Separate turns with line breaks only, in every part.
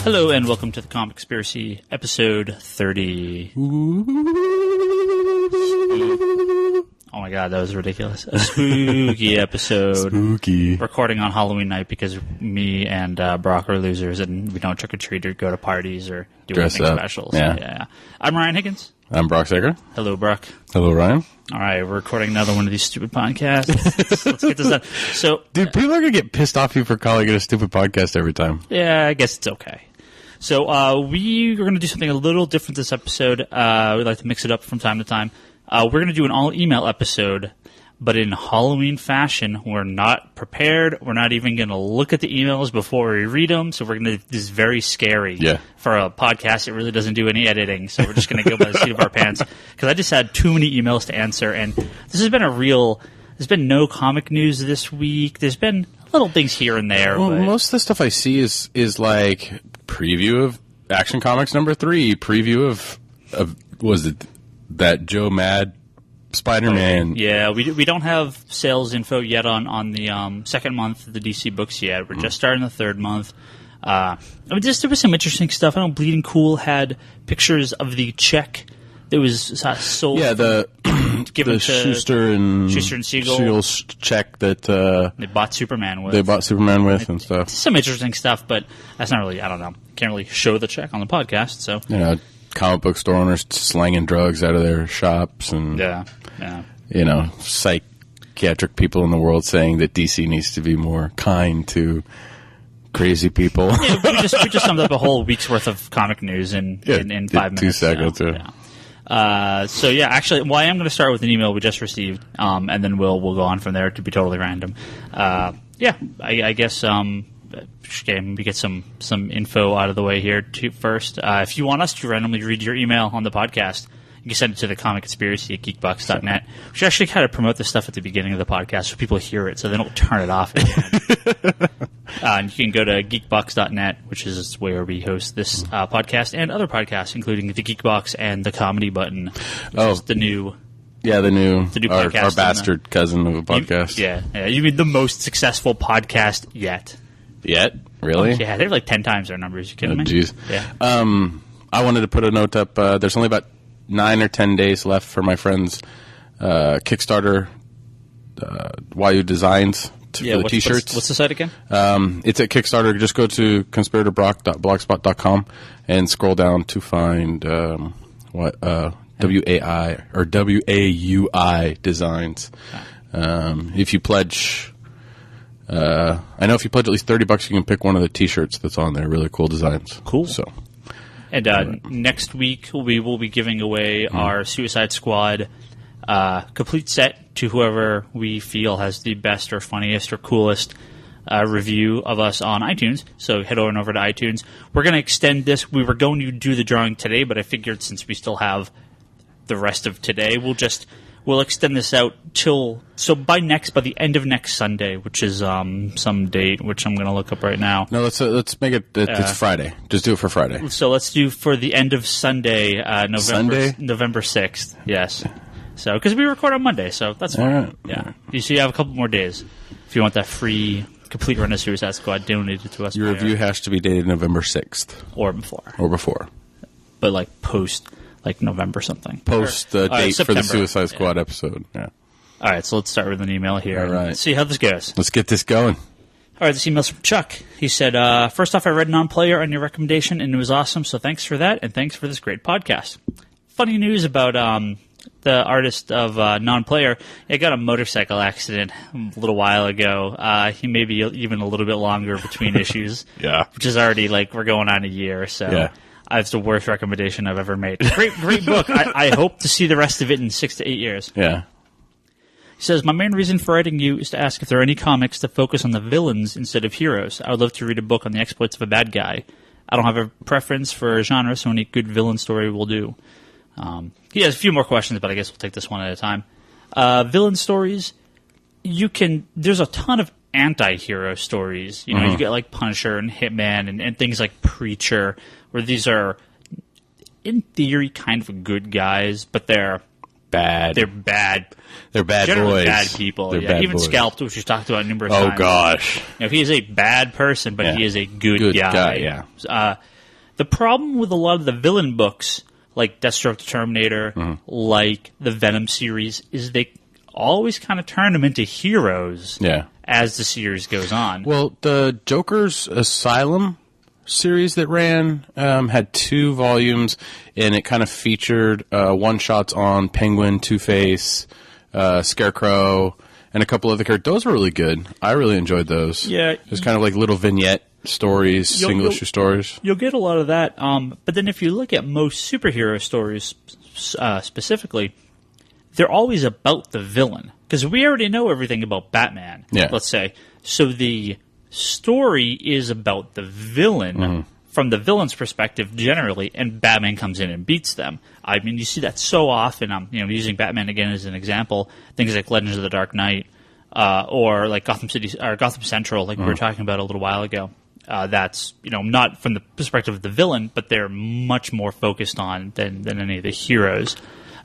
Hello and welcome to the Comic Conspiracy, episode 30. Oh my god, that was ridiculous. A spooky episode.
Spooky.
Recording on Halloween night because me and Brock are losers and we don't trick-or-treat or go to parties or do
Dress
anything
up.
special.
Yeah.
I'm Ryan Higgins.
I'm Brock Sager.
Hello, Brock.
Hello, Ryan.
All right, we're recording another one of these stupid podcasts. Let's get this done. So,
Dude, people are going to get pissed off at you for calling it a stupid podcast every time.
yeah, I guess it's okay. So we are going to do something a little different this episode. We'd like to mix it up from time to time. We're going to do an all-email episode, but in Halloween fashion. We're not prepared. We're not even going to look at the emails before we read them. So we're going to. This is very scary for a podcast. It really doesn't do any editing. So we're just going to go by the seat of our pants because I just had too many emails to answer, and this has been a real. There's been no comic news this week. There's been little things here and there.
Well,
but
most of the stuff I see is like preview of Action Comics #3, preview of was it that Joe Mad Spider-Man?
Yeah, we don't have sales info yet on the second month of the DC books yet. We're just starting the third month. There was some interesting stuff. I know Bleeding Cool had pictures of the check that was sold.
Yeah,
given
the
to
Schuster and
Siegel
check that
they bought Superman with.
and stuff.
Some interesting stuff, but that's not really. I don't know. Can't really show the check on the podcast. So
Comic book store owners slanging drugs out of their shops, and psychiatric people in the world saying that DC needs to be more kind to crazy people.
Yeah, we just summed up a whole week's worth of comic news in 5 minutes.
2 seconds.
Actually, I am going to start with an email we just received, and then we'll go on from there to be totally random. I guess we get some info out of the way here first. If you want us to randomly read your email on the podcast, you can send it to the Comic Conspiracy at geekbox.net. We should actually kind of promote this stuff at the beginning of the podcast so people hear it so they don't turn it off. And you can go to geekbox.net, which is where we host this podcast and other podcasts, including the Geekbox and the Comedy Button, which is the new podcast.
Our bastard cousin of a podcast.
You mean the most successful podcast yet.
Yet? Really?
Yeah, they're like 10 times our numbers. You kidding me?
Jeez.
Yeah.
I wanted to put a note up. There's only about 9 or 10 days left for my friend's Kickstarter, YU Designs, for the T-shirts.
What's the site again?
It's at Kickstarter. Just go to conspiratorbrock.blogspot.com and scroll down to find WAI or WAUI Designs. If you pledge... I know if you pledge at least $30, you can pick one of the T-shirts that's on there. Really cool designs.
Cool.
So,
and next week we will be giving away our Suicide Squad complete set to whoever we feel has the best or funniest or coolest review of us on iTunes. So head over to iTunes. We're going to extend this. We were going to do the drawing today, but I figured since we still have the rest of today, we'll extend this out by the end of next Sunday, which is some date, which I'm going to look up right now.
No, let's make it. It's Friday. Just do it for Friday.
So let's do for the end of Sunday, November 6th. Yes. So because we record on Monday, so that's fine.
Right.
Yeah. You see, you have a couple more days if you want that free complete run of Suicide Squad donated to us.
Your review has to be dated November 6th
or before.
But
like post. Like November something.
Post the date for the
September.
Suicide Squad episode. Yeah.
All right, so let's start with an email here.
All right.
Let's see how this goes.
Let's get this going.
All right, this email's from Chuck. He said, first off, I read Non-Player on your recommendation, and it was awesome, so thanks for that, and thanks for this great podcast. Funny news about the artist of Non-Player. He got a motorcycle accident a little while ago. He may be even a little bit longer between issues.
Yeah.
Which is already, we're going on a year, so...
Yeah.
It's the worst recommendation I've ever made. Great book. I hope to see the rest of it in 6 to 8 years.
Yeah.
He says, my main reason for writing you is to ask if there are any comics that focus on the villains instead of heroes. I would love to read a book on the exploits of a bad guy. I don't have a preference for a genre, so any good villain story will do. He has a few more questions, but I guess we'll take this one at a time. Villain stories, there's a ton of anti-hero stories. You get like Punisher and Hitman and things like Preacher, where these are, in theory, kind of good guys, but they're
bad.
They're bad.
They're bad
Generally
boys.
bad people.
They're
Yeah,
bad
even
boys.
Scalped, which we've talked about numerous times.
Oh gosh.
He is a bad person, but he is a good guy.
Yeah.
The problem with a lot of the villain books, like Deathstroke the Terminator, like the Venom series, is they always kind of turn them into heroes as the series goes on.
Well, the Joker's Asylum series that ran had 2 volumes, and it kind of featured one-shots on Penguin, Two-Face, Scarecrow, and a couple other characters. Those were really good. I really enjoyed those.
Yeah.
It was kind of like little vignette stories, single-issue stories.
You'll get a lot of that. But then if you look at most superhero stories specifically, they're always about the villain. Because we already know everything about Batman, let's say. So the story is about the villain from the villain's perspective generally, and Batman comes in and beats them. I mean, you see that so often. Using Batman again as an example, things like Legends of the Dark Knight, or like Gotham City or Gotham Central, like we were talking about a little while ago. That's not from the perspective of the villain, but they're much more focused on than any of the heroes.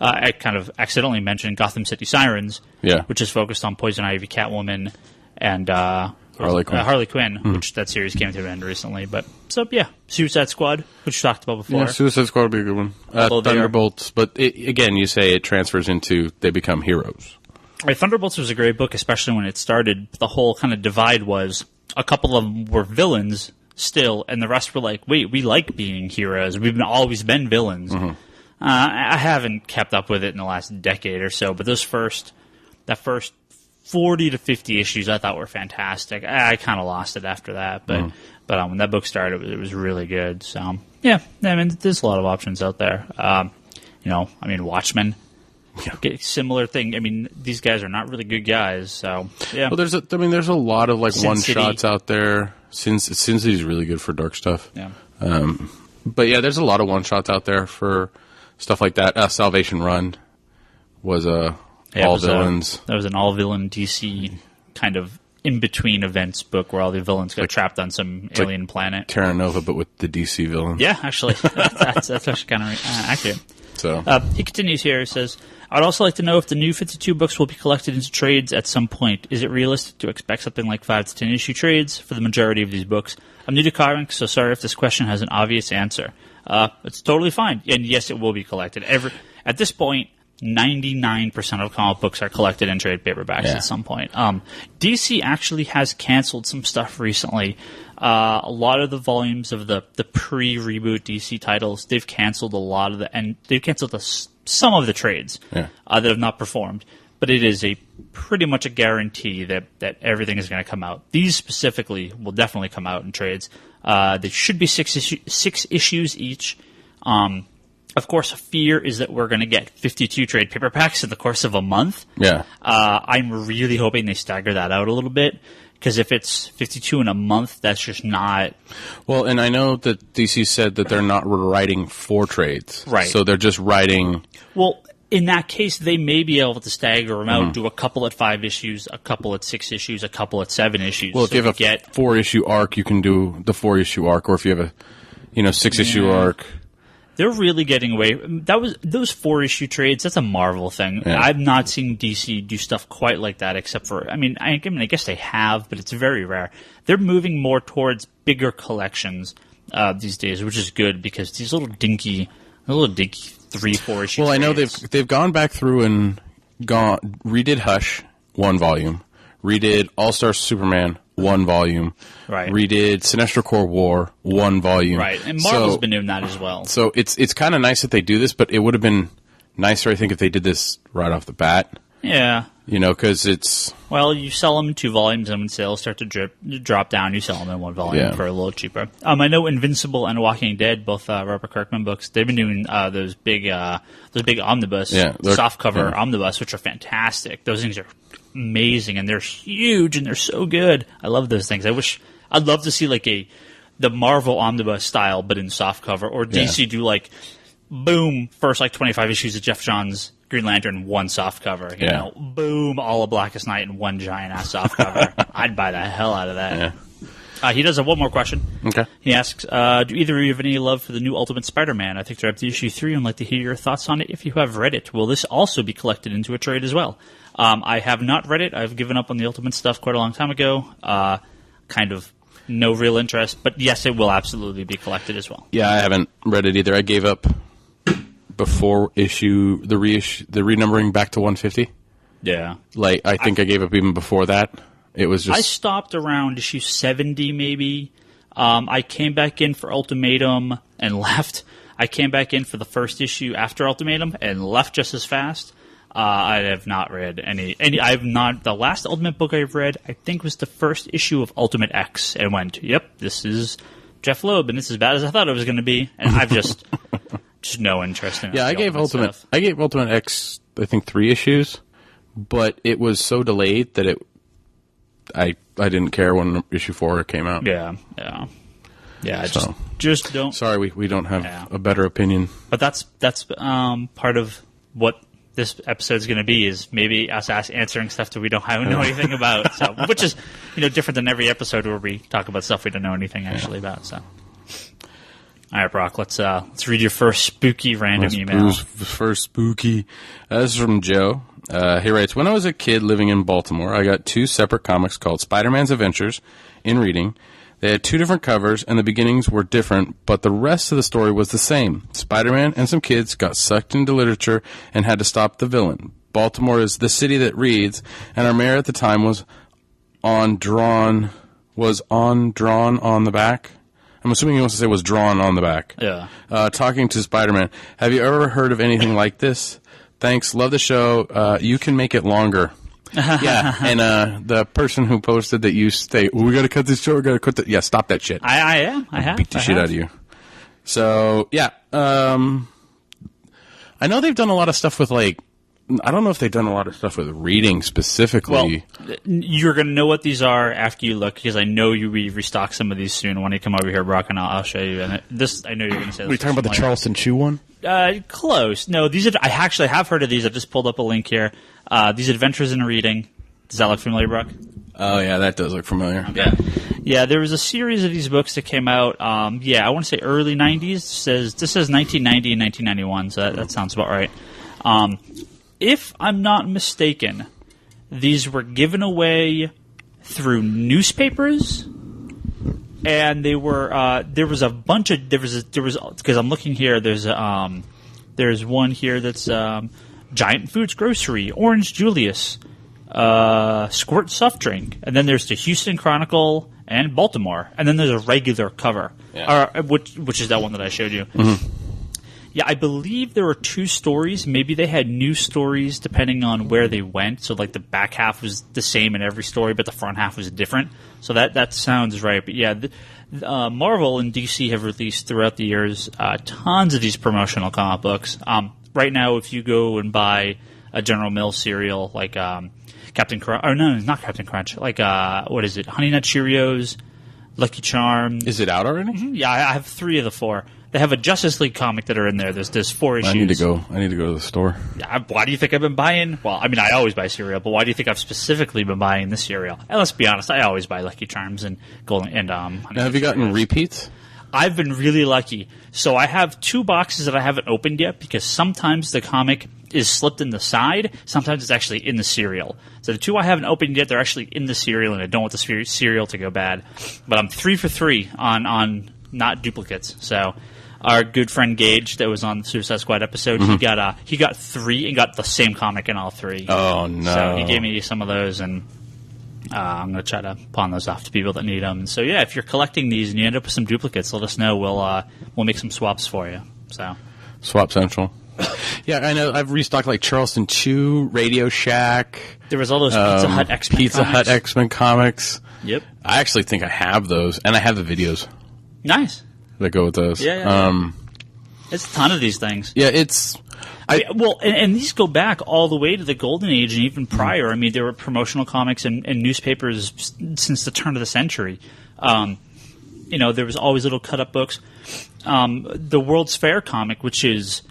I kind of accidentally mentioned Gotham City Sirens, which is focused on Poison Ivy, Catwoman, and Harley Quinn, which that series came to an end recently. But Suicide Squad, which we talked about before.
Yeah, Suicide Squad would be a good one. Thunderbolts, but again, you say it transfers into they become heroes.
Right, Thunderbolts was a great book, especially when it started. The whole kind of divide was a couple of them were villains still, and the rest were like, wait, we like being heroes. We've always been villains. I haven't kept up with it in the last decade or so, but that first 40 to 50 issues I thought were fantastic. I kind of lost it after that, but when that book started, it was really good. So there's a lot of options out there. Watchmen, similar thing. I mean, these guys are not really good guys, so yeah.
Well, there's a lot of like one shots out there. Sin City's really good for dark stuff.
Yeah.
But yeah, there's a lot of one shots out there for stuff like that. Salvation Run was all villains.
That was an all villain DC kind of in between events book where all the villains got trapped on some alien planet.
Terra Nova, but with the DC villains.
Yeah, actually, that's actually kind of accurate.
So
he continues here. He says, "I'd also like to know if the new 52 books will be collected into trades at some point. Is it realistic to expect something like 5 to 10 issue trades for the majority of these books? I'm new to comics, so sorry if this question has an obvious answer. It's totally fine, and yes, it will be collected. At this point, 99% of comic books are collected in trade paperbacks at some point. DC actually has canceled some stuff recently. A lot of the volumes of the pre-reboot DC titles, they've canceled some of the trades that have not performed. But it is pretty much a guarantee that everything is going to come out. These specifically will definitely come out in trades. They should be 6 issues each. Of course, fear is that we're going to get 52 trade paperbacks in the course of a month.
Yeah.
I'm really hoping they stagger that out a little bit, because if it's 52 in a month, that's just not...
Well, and I know that DC said that they're not writing 4 trades.
Right.
So they're just writing...
Well, in that case, they may be able to stagger them out, do a couple at 5 issues, a couple at 6 issues, a couple at 7 issues.
Well, if you have a 4-issue arc, you can do the 4-issue arc, or if you have a 6-issue arc...
They're really getting away. Those 4-issue trades. That's a Marvel thing.
Yeah.
I've not seen DC do stuff quite like that, except for I guess they have, but it's very rare. They're moving more towards bigger collections these days, which is good, because these little dinky 3-4 issue.
Well, I know they've gone back through and redid Hush 1 volume, redid All Star Superman 1 volume.
Right.
Redid Sinestro Corps War 1 volume.
Right. And Marvel's been doing that as well.
So it's kind of nice that they do this, but it would have been nicer, I think, if they did this right off the bat.
Yeah.
Because it's...
Well, you sell them in 2 volumes, and when sales start to drop down, you sell them in 1 volume for a little cheaper. I know Invincible and Walking Dead, both Robert Kirkman books, they've been doing those big omnibus, softcover omnibus, which are fantastic. Those things are amazing, and they're huge, and they're so good. I love those things. I'd love to see the Marvel omnibus style, but in softcover, or DC do boom, first 25 issues of Jeff Johns' Green Lantern, 1 softcover. You know, boom, all of Blackest Night in 1 giant ass softcover. I'd buy the hell out of that. Yeah. He does have one more question.
Okay.
He asks, do either of you have any love for the new Ultimate Spider-Man? I think they're up to issue 3 and like to hear your thoughts on it if you have read it. Will this also be collected into a trade as well? I have not read it. I've given up on the Ultimate stuff quite a long time ago. Kind of no real interest. But yes, it will absolutely be collected as well.
Yeah, I haven't read it either. I gave up before the renumbering back to 150.
Yeah.
Like, I think I gave up even before that. It was just...
I stopped around issue 70, maybe. I came back in for Ultimatum and left. I came back in for the first issue after Ultimatum and left just as fast. I have not read any. I have not. The last Ultimate book I've read, I think, was the first issue of Ultimate X, and went, "Yep, this is Jeff Loeb, and it's as bad as I thought it was going to be." And I've just no interest in it.
Yeah, I gave Ultimate X, I think, 3 issues, but it was so delayed that I didn't care when issue 4 came out.
Yeah. I just don't.
Sorry, we don't have a better opinion.
But that's part of what this episode is going to be, is maybe us answering stuff that we don't know anything about. So, which is different than every episode where we talk about stuff we don't know anything actually about. So, all right, Brock, let's read your first spooky random email.
First spooky. This is from Joe. He writes, when I was a kid living in Baltimore, I got 2 separate comics called Spider-Man's Adventures in reading. They had 2 different covers, and the beginnings were different, but the rest of the story was the same. Spider-Man and some kids got sucked into literature and had to stop the villain. Baltimore is the city that reads, and our mayor at the time was drawn on the back. I'm assuming he wants to say was drawn on the back.
Yeah.
Talking to Spider-Man. Have you ever heard of anything like this? Thanks. Love the show. You can make it longer. Yeah, and the person who posted that you say, we got to cut this short, we got to cut that. Yeah, stop that shit.
I am. I have.
Beat the shit out of you. So, yeah. I know they've done a lot of stuff with, like, I don't know if they've done a lot of stuff with reading specifically.
Well, you're going to know what these are after you look, because I know we restock some of these soon. When you come over here, Brock, and I'll show you. And I know you're going to say this.
Are you talking about the Charleston Chew one?
Close. No, I actually have heard of these. I've just pulled up a link here. These Adventures in Reading. Does that look familiar, Brock?
Oh, yeah, that does look familiar.
Okay. Yeah, there was a series of these books that came out, I want to say early 90s. This says 1990 and 1991, so that sounds about right. If I'm not mistaken, these were given away through newspapers, and they were because I'm looking here. There's one here that's Giant Foods Grocery, Orange Julius, Squirt Soft Drink, and then there's the Houston Chronicle and Baltimore, and then there's a regular cover, which is that one that I showed you.
Mm-hmm.
Yeah, I believe there were 2 stories. Maybe they had new stories depending on where they went. So, like, the back half was the same in every story, but the front half was different. So that sounds right. But, yeah, Marvel and DC have released throughout the years tons of these promotional comic books. Right now, if you go and buy a General Mills cereal, like Captain Crunch – or no, not Captain Crunch. Like, what is it? Honey Nut Cheerios, Lucky Charms.
Is it out already?
Mm-hmm. Yeah, I have 3 of the 4. They have a Justice League comic that are in there. There's 4 issues.
I need to go to the store.
Yeah, why do you think I've been buying? Well, I mean, I always buy cereal, but why do you think I've specifically been buying this cereal? And let's be honest, I always buy Lucky Charms and Golden and
Now, have you gotten repeats?
I've been really lucky. So I have 2 boxes that I haven't opened yet, because sometimes the comic is slipped in the side. Sometimes it's actually in the cereal. So the 2 I haven't opened yet, they're actually in the cereal, and I don't want the cereal to go bad. But I'm 3 for 3 on not duplicates. So our good friend Gage that was on the Suicide Squad episode, he got 3 and got the same comic in all 3.
Oh, no.
So he gave me some of those, and I'm going to try to pawn those off to people that need them. And so, yeah, if you're collecting these and you end up with some duplicates, let us know. We'll make some swaps for you. So
Swap Central. Yeah, I know. I've restocked like Charleston Chew, Radio Shack.
There was all those Pizza Hut X-Men comics.
Yep. I actually think I have those, and I have the videos.
Nice.
That go with those.
Yeah. It's a ton of these things.
Yeah, it's...
and these go back all the way to the Golden Age and even prior. I mean, there were promotional comics and newspapers since the turn of the century. There was always little cut-up books. The World's Fair comic, which is...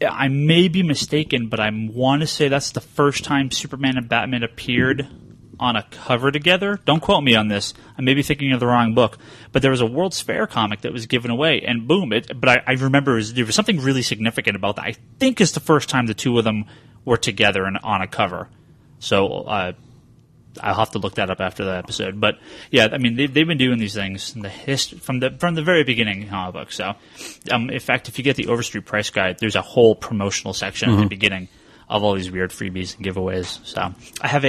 I may be mistaken, but I want to say that's the first time Superman and Batman appeared on a cover together. Don't quote me on this. I may be thinking of the wrong book. But there was a World's Fair comic that was given away, and boom. But I remember there was something really significant about that. I think it's the first time the 2 of them were together and on a cover. So I'll have to look that up after the episode. But yeah, I mean, they've been doing these things in the from the very beginning in comic books. So, in fact, if you get the Overstreet Price Guide, there's a whole promotional section at the beginning of all these weird freebies and giveaways. So I have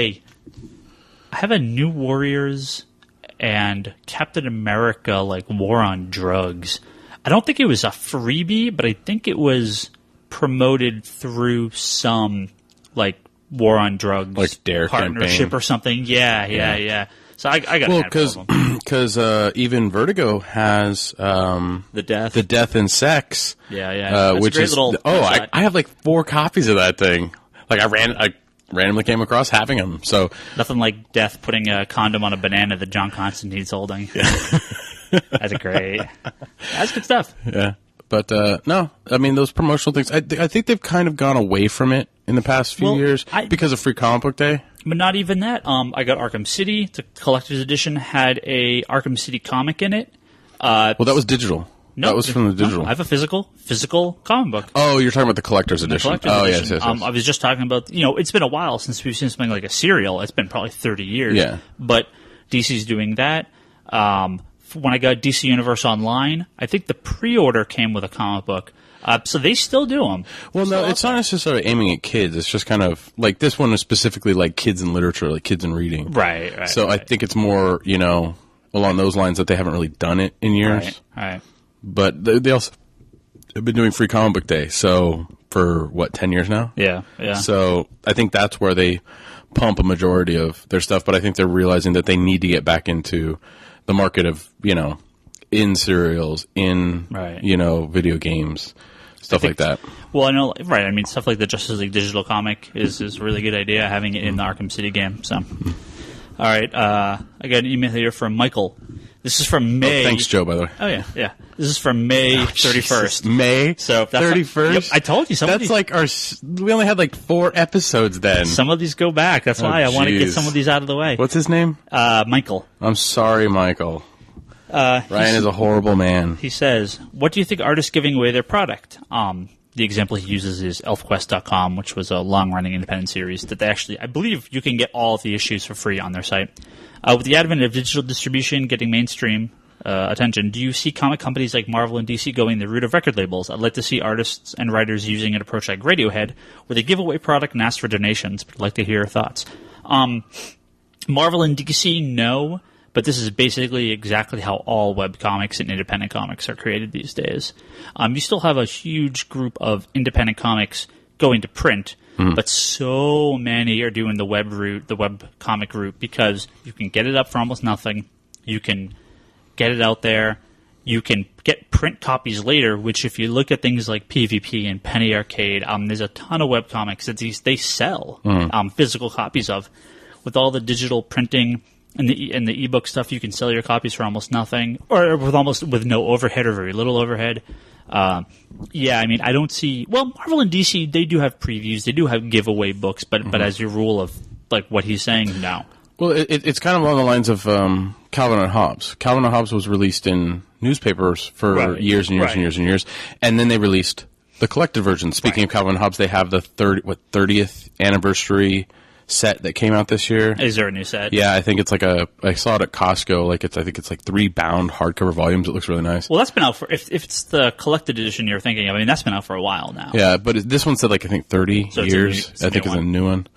a New Warriors and Captain America like War on Drugs. I don't think it was a freebie, but I think it was promoted through some like War on Drugs
like Dare
partnership
campaign.
Or something. Yeah. So I got
Well,
because
even Vertigo has
the death
and sex.
Yeah. That's
Which
a great
is
little
I have like 4 copies of that thing. Like I randomly came across having them. So
nothing like death putting a condom on a banana that John Constantine's holding. That's great. That's good stuff.
Yeah. But no, I mean those promotional things. I think they've kind of gone away from it in the past few years because of Free Comic Book Day.
But not even that. I got Arkham City. The collector's edition had a Arkham City comic in it.
Well, that was digital.
No,
that was from the digital.
No, I have a physical comic book.
Oh, you're talking about the collector's edition.
Edition.
Yes.
I was just talking about, it's been a while since we've seen something like a serial. It's been probably 30 years.
Yeah.
But DC's doing that. When I got DC Universe Online, I think the pre-order came with a comic book. So they still do them.
Well, no, it's not necessarily aiming at kids. It's just kind of like this one is specifically like kids in literature, like kids in reading.
Right.
So I think it's more, along those lines that they haven't really done it in years.
Right.
But they also have been doing Free Comic Book Day. So for 10 years now?
Yeah.
So I think that's where they pump a majority of their stuff. But I think they're realizing that they need to get back into the market of, in serials, in, video games, stuff like that.
Well, I know, right. I mean, stuff like the Justice League digital comic is a really good idea, having it in the Arkham City game. So, all right. I got an email here from Michael. This is from May.
Thanks, Joe, by the way.
Oh, yeah. This is from May 31st.
May 31st?
Yep, I told you.
That's like we only had like 4 episodes then.
Some of these go back. That's why I want to get some of these out of the way.
What's his name?
Michael.
I'm sorry, Michael. Ryan is a horrible man.
He says, what do you think artists giving away their product? The example he uses is elfquest.com, which was a long-running independent series that they actually, I believe you can get all of the issues for free on their site. With the advent of digital distribution getting mainstream attention, do you see comic companies like Marvel and DC going the route of record labels? I'd like to see artists and writers using an approach like Radiohead, where they give away product and ask for donations, but I'd like to hear your thoughts. Marvel and DC, no, but this is basically exactly how all webcomics and independent comics are created these days. You still have a huge group of independent comics going to print, but so many are doing the web route, the web comic route, because you can get it up for almost nothing. You can get it out there. You can get print copies later, which if you look at things like PvP and Penny Arcade, there's a ton of web comics that they sell physical copies of. With all the digital printing and the ebook stuff, you can sell your copies for almost nothing, or with no overhead or very little overhead. I mean, I don't see. Well, Marvel and DC, they do have previews, they do have giveaway books, but as your rule of like what he's saying, no.
Well, it's kind of along the lines of Calvin and Hobbes. Calvin and Hobbes was released in newspapers for years and years and years and years, and then they released the collected version. Speaking of Calvin and Hobbes, they have the 30th anniversary set that came out this year.
Is there a new set?
Yeah, I think it's like I saw it at Costco. I think it's like 3 bound hardcover volumes. It looks really nice.
Well, that's been out for if it's the collected edition you're thinking of. I mean, that's been out for a while now.
Yeah, but this one said I think 30 years. I think it's a new one.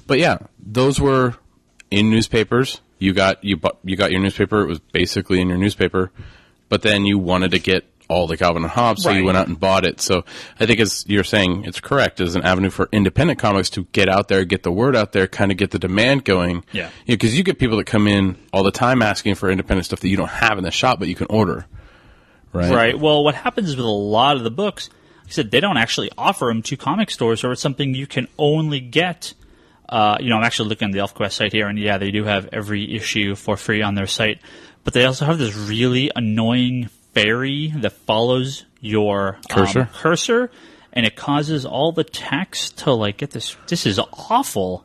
But yeah, those were in newspapers. You got your newspaper. It was basically in your newspaper, but then you wanted to get all the Calvin and Hobbes, so you went out and bought it. So I think, as you're saying, it's correct as an avenue for independent comics to get out there, get the word out there, kind of get the demand going.
Yeah.
Because you get people that come in all the time asking for independent stuff that you don't have in the shop, but you can order. Right.
Well, what happens with a lot of the books, like I said, they don't actually offer them to comic stores, or it's something you can only get. I'm actually looking at the ElfQuest site here, and yeah, they do have every issue for free on their site. But they also have this really annoying fairy that follows your cursor, and it causes all the text to get this. This is awful.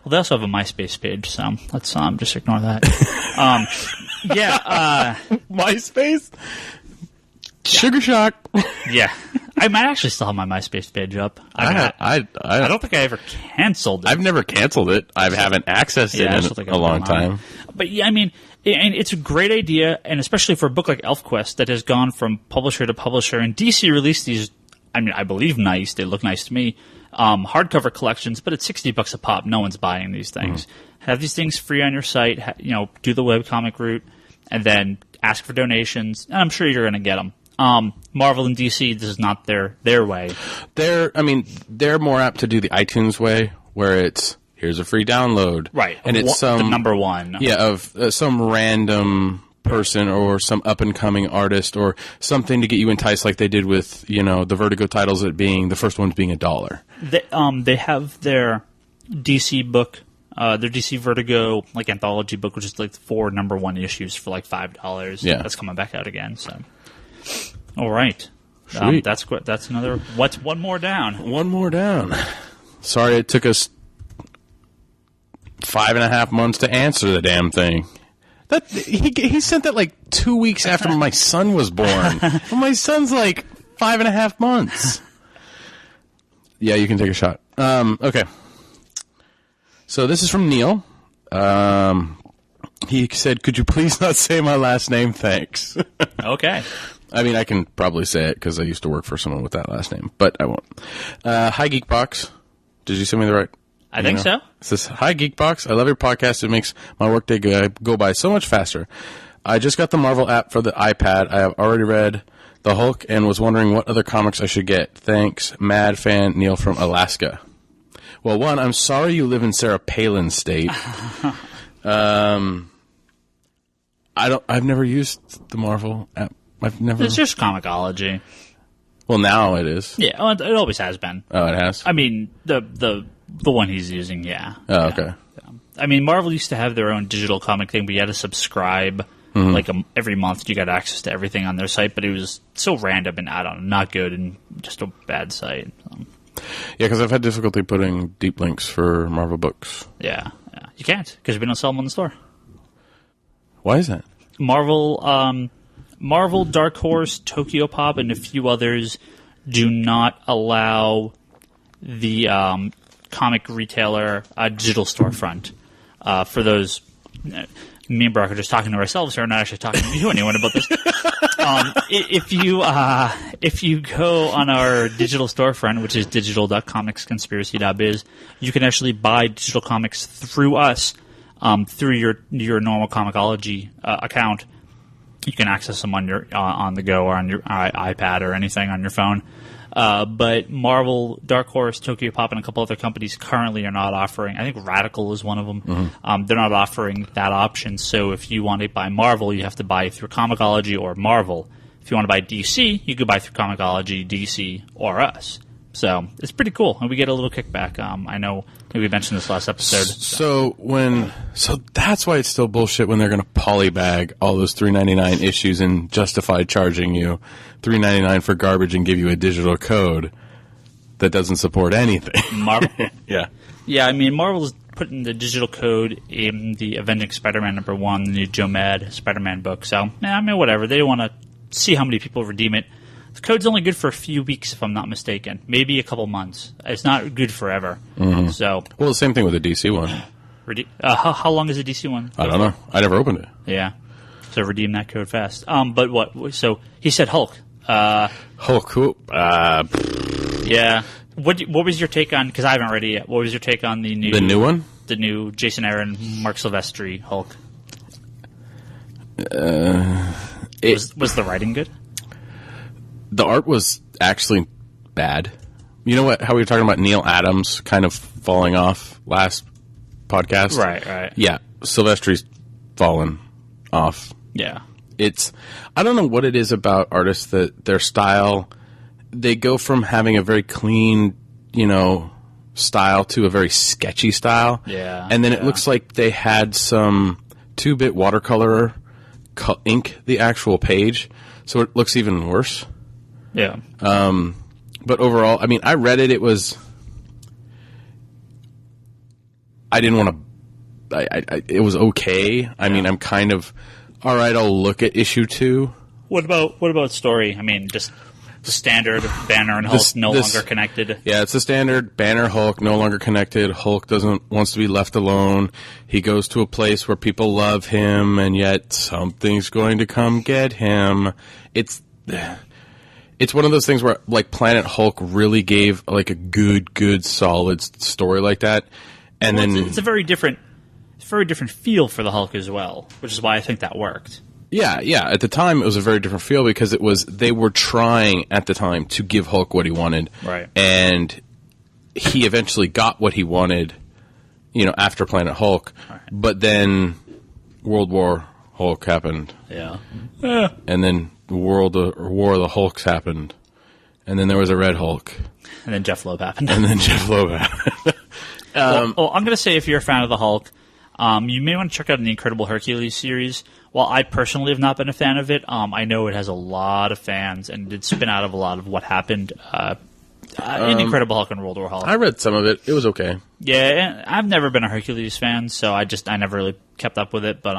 Well, they also have a MySpace page, so let's just ignore that.
MySpace. Sugar Shock.
Yeah. I might actually still have my MySpace page up. I don't think I ever canceled it.
I've never canceled it. I haven't accessed it in a long time.
But yeah, I mean, and it's a great idea, and especially for a book like ElfQuest that has gone from publisher to publisher. And DC released these, I mean, I believe nice. They look nice to me. Hardcover collections, but it's $60 a pop. No one's buying these things. Have these things free on your site. Do the webcomic route, and then ask for donations. And I'm sure you're going to get them. Marvel and DC, this is not their way.
They're more apt to do the iTunes way, where it's here's a free download,
right?
And it's
the number one,
of some random person or some up and coming artist or something to get you enticed, like they did with the Vertigo titles. It being the first ones being $1.
They have their DC book. Their DC Vertigo anthology book, which is 4 number 1 issues for $5.
Yeah,
that's coming back out again. So, all right, that's another. What's one more down?
One more down. Sorry, it took us 5.5 months to answer the damn thing. That he sent that 2 weeks after my son was born. My son's 5.5 months. Yeah, you can take a shot. Okay. So this is from Neil. He said, "Could you please not say my last name? Thanks."
Okay.
I mean, I can probably say it because I used to work for someone with that last name, but I won't. Hi, Geekbox. Did you send me the right?
I think so.
It says, "Hi, Geekbox. I love your podcast. It makes my workday go by so much faster. I just got the Marvel app for the iPad. I have already read The Hulk and was wondering what other comics I should get. Thanks, Mad Fan Neil from Alaska." Well, one, I'm sorry you live in Sarah Palin's state. I've never used the Marvel app.
It's just Comixology.
Well, now it is.
Yeah, well, it always has been.
Oh, it has?
I mean, the one he's using, yeah.
Oh, okay.
Yeah. I mean, Marvel used to have their own digital comic thing, but you had to subscribe every month. You got access to everything on their site, but it was so random and, I don't know, not good and just a bad site.
Yeah, because I've had difficulty putting deep links for Marvel books.
Yeah. You can't, because we don't sell them in the store.
Why is that?
Marvel, Dark Horse, Tokyo Pop, and a few others do not allow the comic retailer digital storefront. For those, me and Brock are just talking to ourselves here. We're not actually talking to anyone about this. If you go on our digital storefront, which is digital.comicsconspiracy.biz, you can actually buy digital comics through us, through your normal Comixology account. You can access them on your on the go or on your iPad or anything on your phone. But Marvel, Dark Horse, Tokyo Pop, and a couple other companies currently are not offering. I think Radical is one of them. Mm-hmm. They're not offering that option. So if you want to buy Marvel, you have to buy through Comixology or Marvel. If you want to buy DC, you could buy through Comixology, DC, or us. So it's pretty cool, and we get a little kickback. I know we mentioned this last episode.
So that's why it's still bullshit when they're going to polybag all those $3.99 issues and justify charging you $3.99 for garbage and give you a digital code that doesn't support anything.
Marvel,
yeah.
I mean, Marvel's putting the digital code in the Avenging Spider-Man #1, the new Joe Mad Spider-Man book. So I mean, whatever. They want to see how many people redeem it. The code's only good for a few weeks, if I'm not mistaken. Maybe a couple months. It's not good forever. Mm-hmm. So,
well, the same thing with the DC one.
How long is the DC one?
I don't know. I never opened it.
Yeah. So redeem that code fast. But what? So he said Hulk.
Hulk. Cool.
Yeah. What was your take on? Because I haven't read it yet. What was your take on the new
one?
The new Jason Aaron, Mark Silvestri Hulk. Was the writing good?
The art was actually bad. You know what? How we were talking about Neil Adams kind of falling off last podcast?
Right.
Yeah. Silvestri's fallen off.
Yeah.
I don't know what it is about artists that their style, they go from having a very clean, style to a very sketchy style.
Yeah.
And then it looks like they had some 2-bit watercolor ink the actual page, so it looks even worse.
Yeah.
But overall, I mean, I read it. It was. I didn't want to. It was okay. I mean, I'm kind of all right. I'll look at issue 2.
What about story? I mean, just the standard Banner and Hulk longer connected.
Yeah, it's the standard Banner Hulk no longer connected. Hulk wants to be left alone. He goes to a place where people love him, and yet something's going to come get him. It's one of those things where like Planet Hulk really gave like a good solid story like that, and then
it's a very different feel for the Hulk as well, which is why I think that worked.
Yeah. At the time, it was a very different feel because they were trying at the time to give Hulk what he wanted,
right?
And he eventually got what he wanted, after Planet Hulk. Right. But then World War Hulk happened, and then the War of the Hulks happened, and then there was a Red Hulk,
and then Jeff Loeb happened,
I'm going
to say if you're a fan of the Hulk, you may want to check out the Incredible Hercules series. While I personally have not been a fan of it, I know it has a lot of fans and did spin out of a lot of what happened in Incredible Hulk and World War Hulk.
I read some of it. It was okay.
Yeah, I've never been a Hercules fan, so I never really kept up with it. But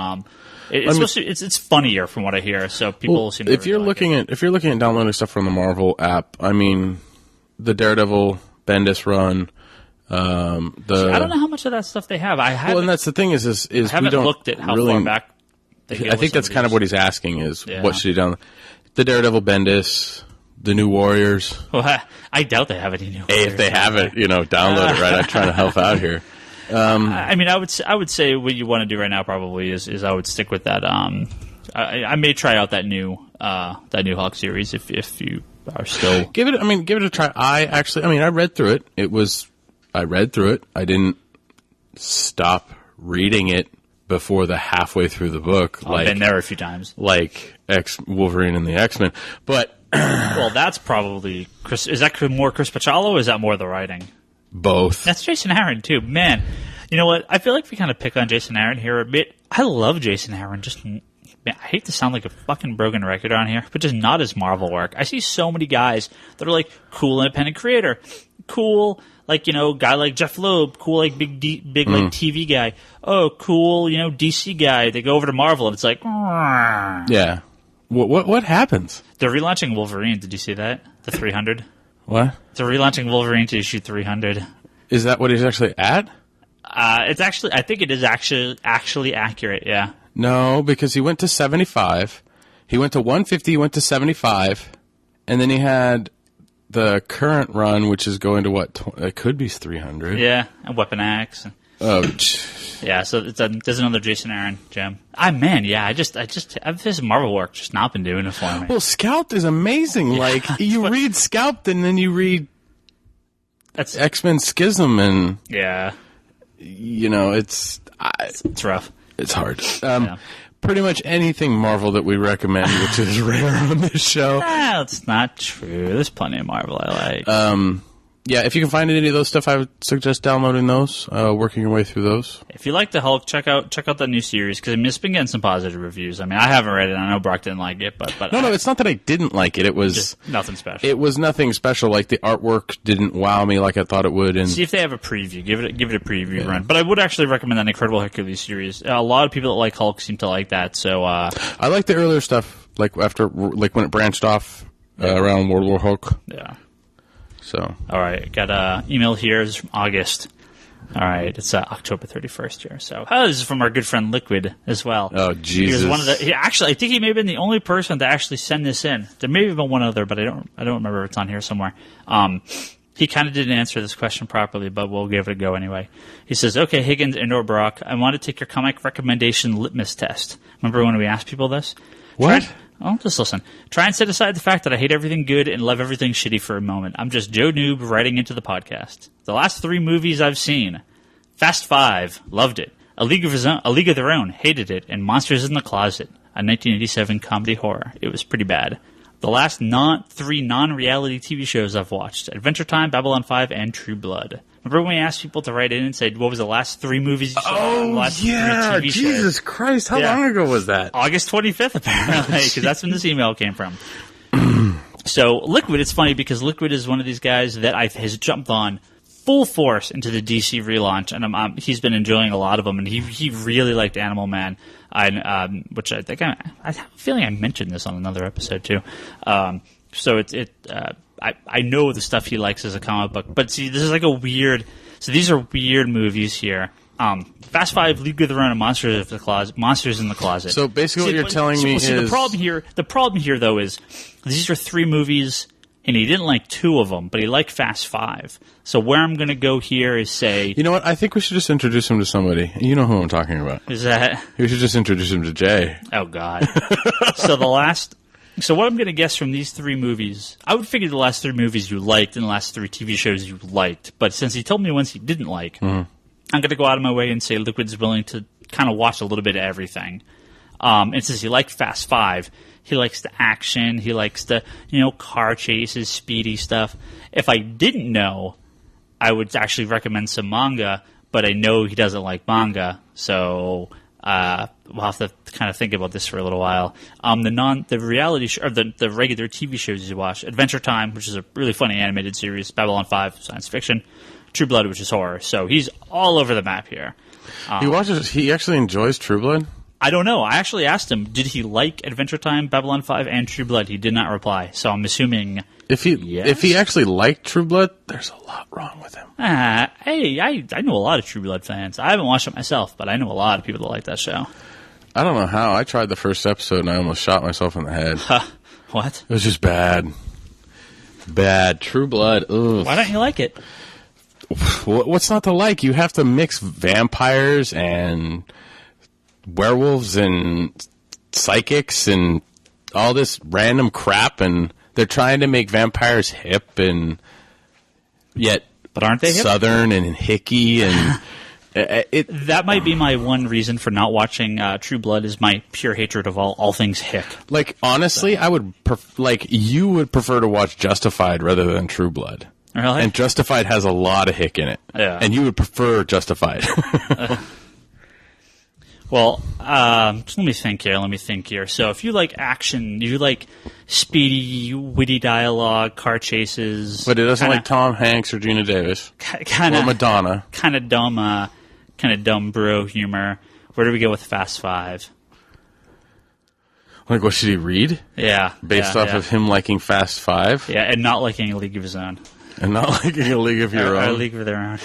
it's funnier from what I hear. So people seem to
if you're looking at downloading stuff from the Marvel app, I mean, the Daredevil Bendis run.
I don't know how much of that stuff they have.
And that's the thing is
I haven't looked at how far back.
I think that's kind of what he's asking is what should he download? The Daredevil Bendis, the New Warriors.
Well, I doubt they have any New Warriors.
Hey, if they have it, download it. Right, I'm trying to help out here.
I mean, I would say what you want to do right now probably is I would stick with that. I may try out that new Hulk series if you are still
give it a try. I read through it. I read through it. I didn't stop reading it before the halfway through the book.
I've been there a few times.
Like Wolverine and the X-Men. But
well, that's probably Chris. Is that more Chris Pachalo or is that more the writing?
Both.
That's Jason Aaron too. Man, you know what? I feel like we kind of pick on Jason Aaron here a bit. I love Jason Aaron. Man, I hate to sound like a fucking broken record on here, but just not his Marvel work. I see so many guys that are like cool independent creator, cool guy like Jeff Loeb, cool like big like TV guy. Oh, cool, DC guy. They go over to Marvel and it's like,
yeah. What happens?
They're relaunching Wolverine. Did you see that? The 300.
What?
They're relaunching Wolverine to issue 300.
Is that what he's actually at?
It's actually. I think it is actually accurate. Yeah.
No, because he went to 75. He went to 150. He went to 75, and then he had the current run, which is going to what? It could be 300.
Yeah, and Weapon X. Yeah, so there's another Jason Aaron gem. This Marvel work just not been doing it for me.
Well, Scalped is amazing. Yeah, like you read Scalped and then you read X-Men Schism, and it's
rough.
It's hard. Pretty much anything Marvel that we recommend, which is rare on this show.
That's not true. There's plenty of Marvel I like.
Yeah, if you can find any of those stuff, I would suggest downloading those, working your way through those.
If you like the Hulk, check out that new series, because it's been getting some positive reviews. I mean, I haven't read it. I know Brock didn't like it, but
No, it's not that I didn't like it. It was
just nothing special.
It was nothing special. Like, the artwork didn't wow me like I thought it would. And
see if they have a preview. Give it a preview run. But I would actually recommend that Incredible Hercules series. A lot of people that like Hulk seem to like that. So
I like the earlier stuff, like when it branched off around World War Hulk.
Yeah.
So,
all right, got an email here. It's from August. All right, it's October 31st here. So, this is from our good friend Liquid as well.
Oh, Jesus!
He was I think he may have been the only person to actually send this in. There may have been one other, but I don't remember if it's on here somewhere. He kind of didn't answer this question properly, but we'll give it a go anyway. He says, "Okay, Higgins and or Brock, I want to take your comic recommendation litmus test. Remember when we asked people this?
What?"
Just listen. Try and set aside the fact that I hate everything good and love everything shitty for a moment. I'm just Joe Noob writing into the podcast. The last 3 movies I've seen: Fast 5, loved it. A League of Their Own, hated it. And Monsters in the Closet, a 1987 comedy horror. It was pretty bad. The last 3 non-reality TV shows I've watched: Adventure Time, Babylon 5, and True Blood. Remember when we asked people to write in and said, what was the last 3 movies you saw?
Oh,
the last
3 TV Jesus
shows?
Christ, how long ago was that?
August 25th, apparently, because that's when this email came from. So, Liquid, it's funny because Liquid is one of these guys that has jumped on full force into the DC relaunch, and he's been enjoying a lot of them, and he really liked Animal Man, which I think I have a feeling I mentioned this on another episode too. So I know the stuff he likes as a comic book, but see, this is like a weird. So these are weird movies here. Fast Five, League of Their Own, and Monsters in the Closet.
So basically, what you're telling me is
the problem here though is these are 3 movies, and he didn't like 2 of them, but he liked Fast Five. So where I'm going to go here is say,
you know what? I think we should just introduce him to somebody. You know who I'm talking about.
Is that?
We should just introduce him to Jay.
Oh God. So what I'm going to guess from these 3 movies, I would figure the last 3 movies you liked and the last 3 TV shows you liked. But since he told me ones he didn't like, I'm going to go out of my way and say Liquid's willing to kind of watch a little bit of everything. And since he liked Fast Five, he likes the action, he likes the car chases, speedy stuff. If I didn't know, I would actually recommend some manga, but I know he doesn't like manga, so we'll have to kind of think about this for a little while. The reality show, or the regular TV shows you watch: Adventure Time, which is a really funny animated series; Babylon 5, science fiction; True Blood, which is horror. So he's all over the map here.
He actually enjoys True Blood?
I don't know. I actually asked him, did he like Adventure Time, Babylon 5, and True Blood? He did not reply. So I'm assuming
if he actually liked True Blood, there's a lot wrong with him.
Hey, I know a lot of True Blood fans. I haven't watched it myself, but I know a lot of people that like that show.
I don't know how. I tried the first episode and I almost shot myself in the head.
What?
It was just bad. Bad. True Blood. Ugh.
Why don't you like it?
What's not to like? You have to mix vampires and werewolves and psychics and all this random crap, and they're trying to make vampires hip and yet
but aren't they
southern hip? And hicky and
that might be my one reason for not watching True Blood is my pure hatred of all things hick.
Like honestly, I would you would prefer to watch Justified rather than True Blood.
Really?
And Justified has a lot of hick in it.
Yeah.
And you would prefer Justified.
Well, let me think here. So if you like action, you like speedy, witty dialogue, car chases.
But it doesn't like Tom Hanks or Gina Davis. Or Madonna.
Kind of dumb bro humor. Where do we go with Fast Five?
Like, what should he read?
Yeah.
Based off of him liking Fast Five?
Yeah, and not liking A League of His Own.
And not liking A League of Your Own.
A League of Their Own.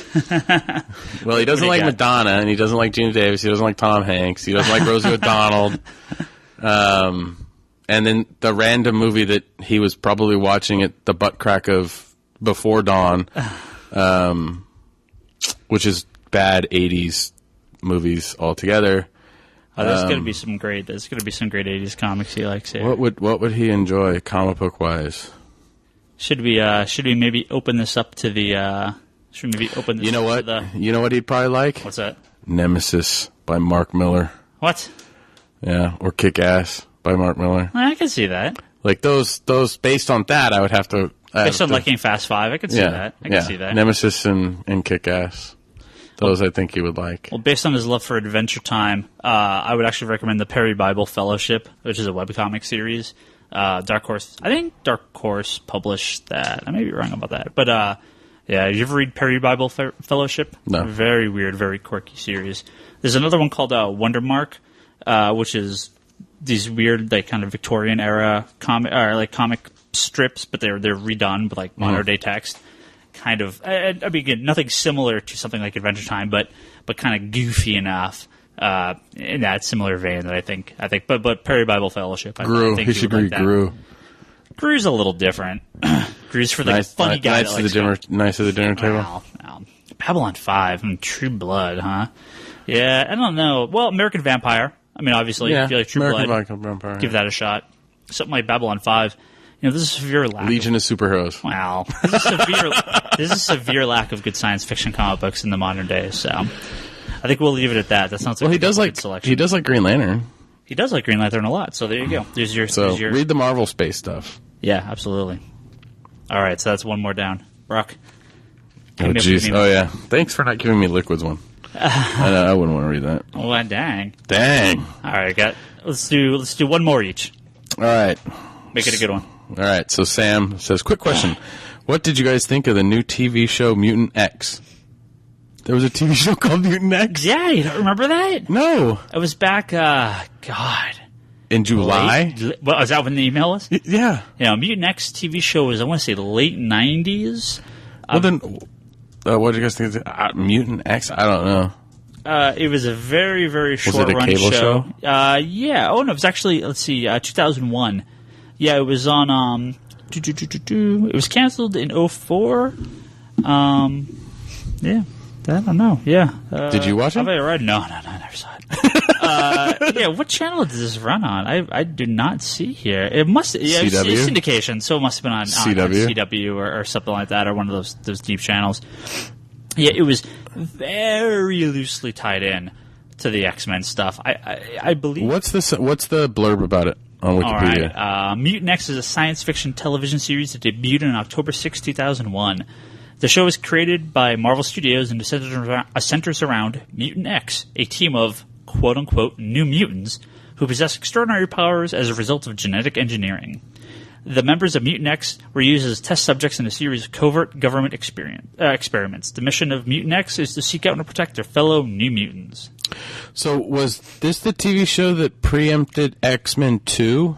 Well, he doesn't like Madonna, and he doesn't like Gina Davis, he doesn't like Tom Hanks, he doesn't like Rosie O'Donnell. And then the random movie that he was probably watching at the butt crack of Before Dawn, which is bad 80s movies altogether.
There's going to be some great 80s comics he likes here.
What would he enjoy comic book wise?
Should we maybe open this up to the? Should we maybe open this?
You know what? You know what he'd probably like?
What's that?
Nemesis by Mark Miller.
What?
Yeah, or Kick-Ass by Mark Miller.
I can see that.
Like those. Based on that, I would have to.
Based on liking Fast Five, I can see that. I can see that.
Nemesis and Kick-Ass. Those I think he would like.
Well, based on his love for Adventure Time, I would actually recommend the Perry Bible Fellowship, which is a webcomic series. Dark Horse. I think Dark Horse published that. I may be wrong about that. But, yeah, you ever read Perry Bible Fellowship?
No.
Very weird, very quirky series. There's another one called Wonder Mark, which is these weird, like, kind of Victorian era comic strips, but they're redone with, like, modern day text. Kind of, I mean, again, nothing similar to something like Adventure Time, but kind of goofy enough. In that similar vein that I think, but Perry Bible Fellowship.
Gru, he should read Gru.
Gru's a little different. Gru's for the funny guy.
Nice at the dinner table.
Wow. Babylon 5 and True Blood, huh? Yeah, I don't know. Well, American Vampire. I mean, obviously, if you like True Blood,
Vampire,
give that a shot. Something like Babylon 5. There's a severe lack.
Legion of Superheroes.
Wow, there's a severe lack of good science fiction comic books in the modern day. So. I think we'll leave it at that. That sounds like
a good selection. He does like Green Lantern.
He does like Green Lantern a lot. So there you go. There's your
read the Marvel space stuff.
Yeah, absolutely. All right, so that's one more down. Brock.
Oh jeez. Oh yeah. Thanks for not giving me Liquid's one. I wouldn't want to read that.
Oh dang.
All
right, let's do one more each.
All right.
Make it a good one.
All right. So Sam says, quick question. What did you guys think of the new TV show Mutant X? There was a TV show called Mutant X?
Yeah, you don't remember that?
No.
It was back, God.
In July?
Well, is that when the email was?
Yeah.
Mutant X TV show was, I want to say, the late 90s.
Well, then, what did you guys think of Mutant X? I don't know.
It was a very, very short
it a
run
cable show?
Yeah. Oh, no, it was actually, let's see, 2001. Yeah, it was on, it was canceled in 2004. Yeah. I don't know. Yeah.
Did you watch it?
Have I read? No, I never saw it. Yeah, what channel does this run on? I do not see here. It must. Yeah,
CW?
it's syndication, so it must have been on
CW?
CW or something like that, or one of those deep channels. Yeah, it was very loosely tied in to the X-Men stuff. I believe.
What's the blurb about it on Wikipedia?
All right. Mutant X is a science fiction television series that debuted on October 6, 2001. The show is created by Marvel Studios and centers around Mutant X, a team of quote-unquote New Mutants who possess extraordinary powers as a result of genetic engineering. The members of Mutant X were used as test subjects in a series of covert government experiments. The mission of Mutant X is to seek out and protect their fellow New Mutants.
So was this the TV show that preempted X-Men 2?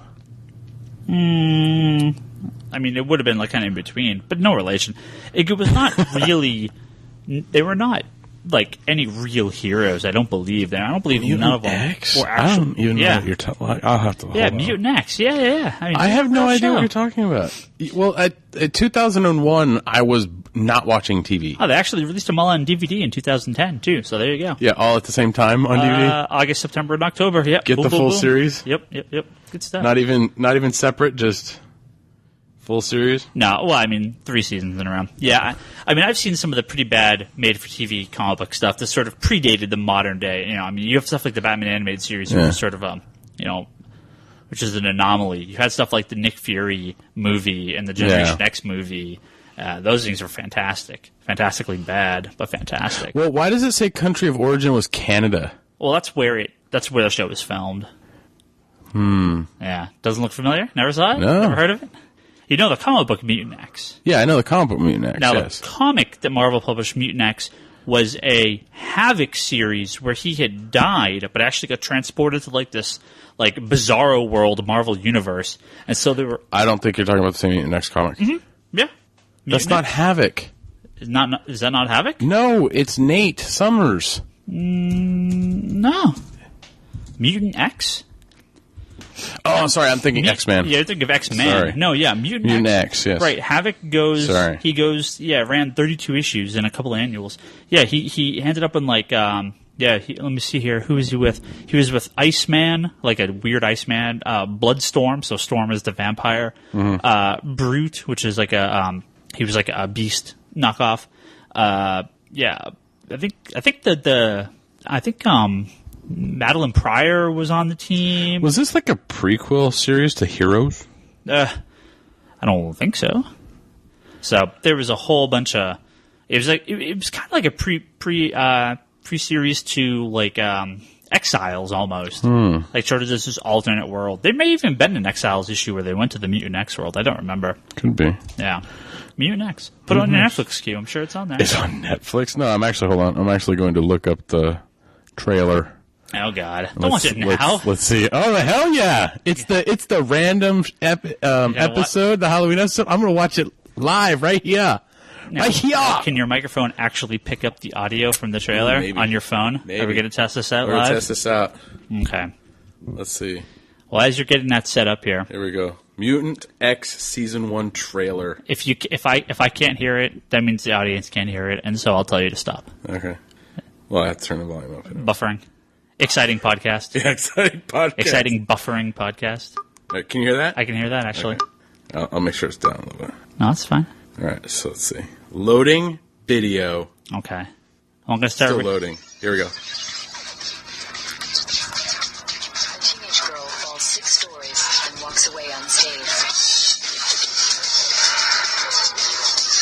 I mean, it would have been like kind of in between, but no relation. It was not really. They were not like any real heroes. I don't believe. I don't believe
Mutant
none of them
X?
were actual.
I don't even know what you're talking about. I'll have to.
Yeah, Mutant X. Yeah. I mean,
I have no
real
idea
show.
what you're talking about. Well, at 2001, I was not watching TV.
Oh, they actually released them all on DVD in 2010 too. So there you go.
Yeah, all at the same time on DVD.
August, September, and October. Yep.
Get
Boom,
the
boom,
full
boom.
series.
Yep. Good stuff.
Not even separate, just full series.
No, well, I mean, 3 seasons in a row. Yeah, I mean, I've seen some of the pretty bad made-for-TV comic book stuff that sort of predated the modern day. I mean, you have stuff like the Batman animated series, which is sort of which is an anomaly. You had stuff like the Nick Fury movie and the Generation X movie. Those things were fantastic, fantastically bad, but fantastic.
Well, why does it say country of origin was Canada?
Well, that's where the show was filmed. Yeah, doesn't look familiar. Never saw it.
No.
Never heard of it. You know the comic book Mutant X.
Yeah, I know the comic book Mutant X.
Now,
yes.
the comic that Marvel published, Mutant X, was a Havoc series where he had died, but actually got transported to like this like bizarro world Marvel universe, and so they were.
I don't think you're talking about the same Mutant X comic.
Mm-hmm. Yeah,
That's not Havoc.
Is that not Havoc?
No, it's Nate Summers.
No, Mutant X.
Oh, sorry, I'm thinking X-Men.
Yeah, I think of X-Men.
Sorry.
No, yeah, Mutant
X, yes.
Right, Havoc goes.
Sorry.
He goes. Yeah, ran 32 issues and a couple of annuals. Yeah, he ended up in like. Let me see here. Who was he with? He was with Iceman, like a weird Iceman. Bloodstorm, so Storm is the vampire.
Mm-hmm.
Brute, which is like he was like a beast knockoff. I think Madeline Pryor was on the team.
Was this like a prequel series to Heroes?
I don't think so. So there was a whole bunch of. It was like it was kind of like a pre-series to like Exiles almost. Like sort of this alternate world. There may even been an Exiles issue where they went to the Mutant X world. I don't remember.
Could be.
Yeah, Mutant X. Put it on your Netflix queue. I'm sure it's on there.
It's on Netflix. No, hold on. I'm actually going to look up the trailer.
Oh God! Don't watch it now.
Let's see. Oh, the hell yeah! It's the random episode, the Halloween episode. I'm gonna watch it live right here.
Now,
right here.
Can your microphone actually pick up the audio from the trailer on your phone?
Maybe.
Are we going to test this out
We're
live?
gonna test this out.
Okay.
Let's see.
Well, as you're getting that set up here,
Here we go. Mutant X Season 1 trailer.
if I can't hear it, that means the audience can't hear it, and so I'll tell you to stop.
Okay. Well, I have to turn the volume up.
Buffering. Exciting podcast.
Yeah, exciting podcast.
Exciting buffering podcast.
Can you hear that?
I can hear that, actually.
Okay. I'll make sure it's down a little bit.
No, that's fine.
All right, so let's see. Loading video.
Okay. I'm going to start
Still
with...
loading. Here we go.
A teenage girl falls 6 stories and walks away unscathed.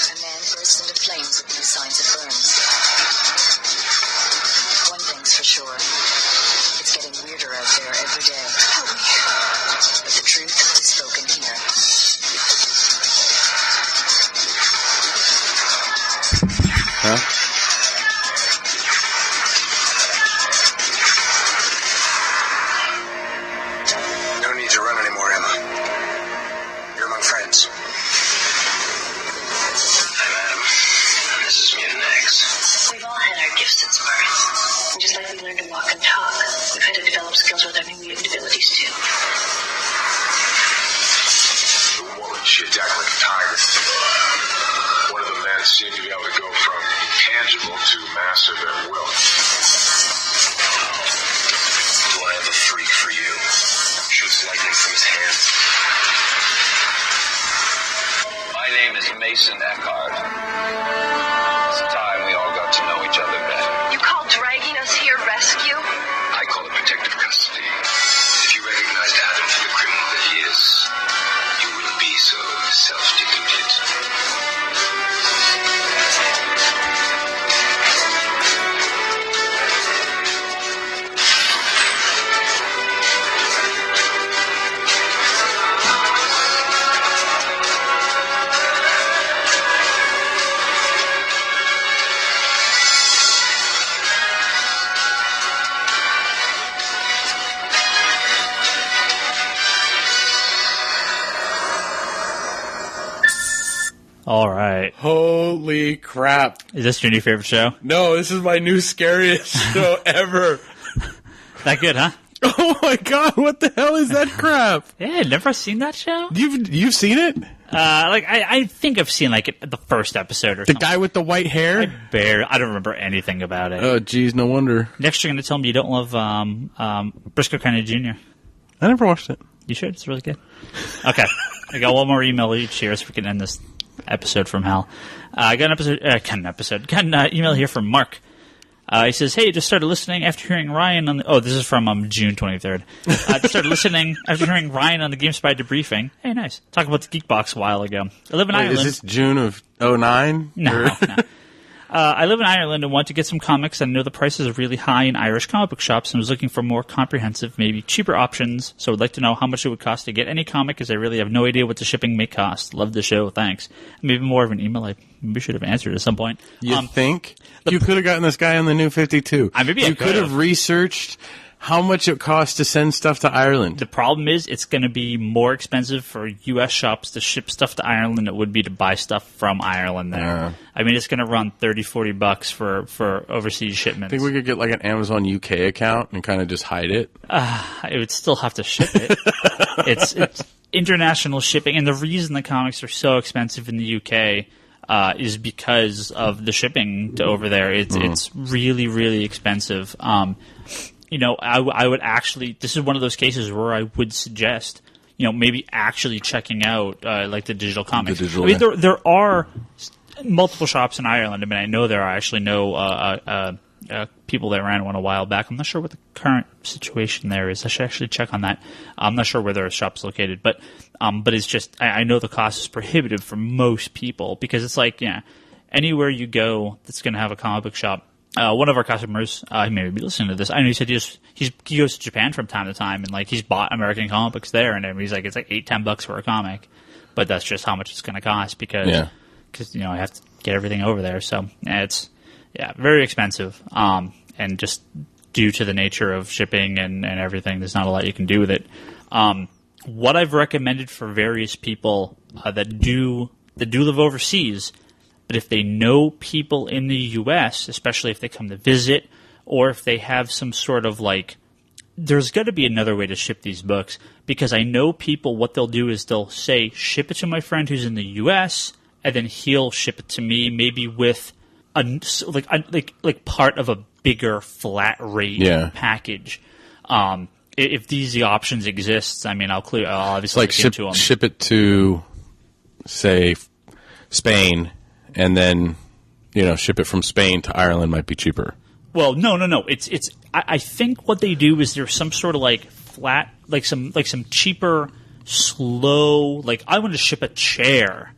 A man bursts into flames with no signs of burns. One thing's for sure. It's getting weirder out there every day. Help me. But the truth is spoken here.
Huh?
No need to run anymore, Emma. You're among friends. I'm Adam. This is Mutant X.
We've all had our gifts since birth. And just like we learned to walk and talk, we've had to develop skills with our new mutant abilities too.
The woman, she attacked like a tiger. One of the men seemed to be able to go from intangible to massive at will. Do I have a freak for you? Shoots lightning from his hands.
My name is Mason Eckhart. It's time we all got to know each other better.
You call dragging us here rescue?
I call it protective custody. If you recognized Adam for the criminal that he is, you wouldn't be so self-deluded.
All right.
Holy crap.
Is this your new favorite show?
No, this is my new scariest show ever.
That good, huh?
Oh my god, what the hell is that crap?
Yeah, never seen that show.
You've seen it?
I think I've seen like the first episode or
The
something.
guy with the white hair?
I don't remember anything about it.
Oh, geez, no wonder.
Next, you're going to tell me you don't love Briscoe County Jr.
I never watched it.
You should. It's really good. Okay. I got one more email each here so we can end this episode from hell. I got an email here from Mark. He says, "Hey, just started listening after hearing Ryan on the..." Oh, this is from June 23rd. Just started listening after hearing Ryan on the GameSpy debriefing. Hey, nice. Talk about the Geekbox a while ago. I live in
Wait,
Ireland.
is this June of 09?
No. I live in Ireland and want to get some comics, and I know the prices are really high in Irish comic book shops, and was looking for more comprehensive, maybe cheaper options. So I'd like to know how much it would cost to get any comic, as I really have no idea what the shipping may cost. Love the show, thanks. Maybe more of an email I maybe should have answered at some point.
You think? You could have gotten this guy on the New 52.
Maybe I
you could have researched how much it costs to send stuff to Ireland.
The problem is it's going to be more expensive for U.S. shops to ship stuff to Ireland than it would be to buy stuff from Ireland there. I mean, it's going to run $30-$40 for overseas shipments.
I think we could get like an Amazon UK account and kind of just hide it.
It would still have to ship it. It's international shipping, and the reason the comics are so expensive in the UK is because of the shipping to over there. It's really, really expensive. I would actually, this is one of those cases where I would suggest, maybe actually checking out like the digital comics. I mean, there are multiple shops in Ireland. I mean, I know there are. I actually know people that ran one a while back. I'm not sure what the current situation there is. I should actually check on that. I'm not sure where their shop's located, but it's just, I know the cost is prohibitive for most people because it's like, anywhere you go that's going to have a comic book shop. One of our customers, he may be listening to this. I know he said he goes to Japan from time to time, and like he's bought American comic books there, and he's like, it's like $8-10 for a comic, but that's just how much it's going to cost because I have to get everything over there. So it's very expensive, and just due to the nature of shipping and everything, there's not a lot you can do with it. What I've recommended for various people that do live overseas. But if they know people in the U.S., especially if they come to visit, or if they have some sort of like, there's got to be another way to ship these books. Because I know people, what they'll do is they'll say, ship it to my friend who's in the U.S., and then he'll ship it to me, maybe with like part of a bigger flat rate package. If these options exist, I mean, I'll obviously
like
look into them.
Ship it to, say, Spain. And then, ship it from Spain to Ireland might be cheaper.
Well, no. I think what they do is there's some sort of like flat, like some cheaper, slow. Like I want to ship a chair,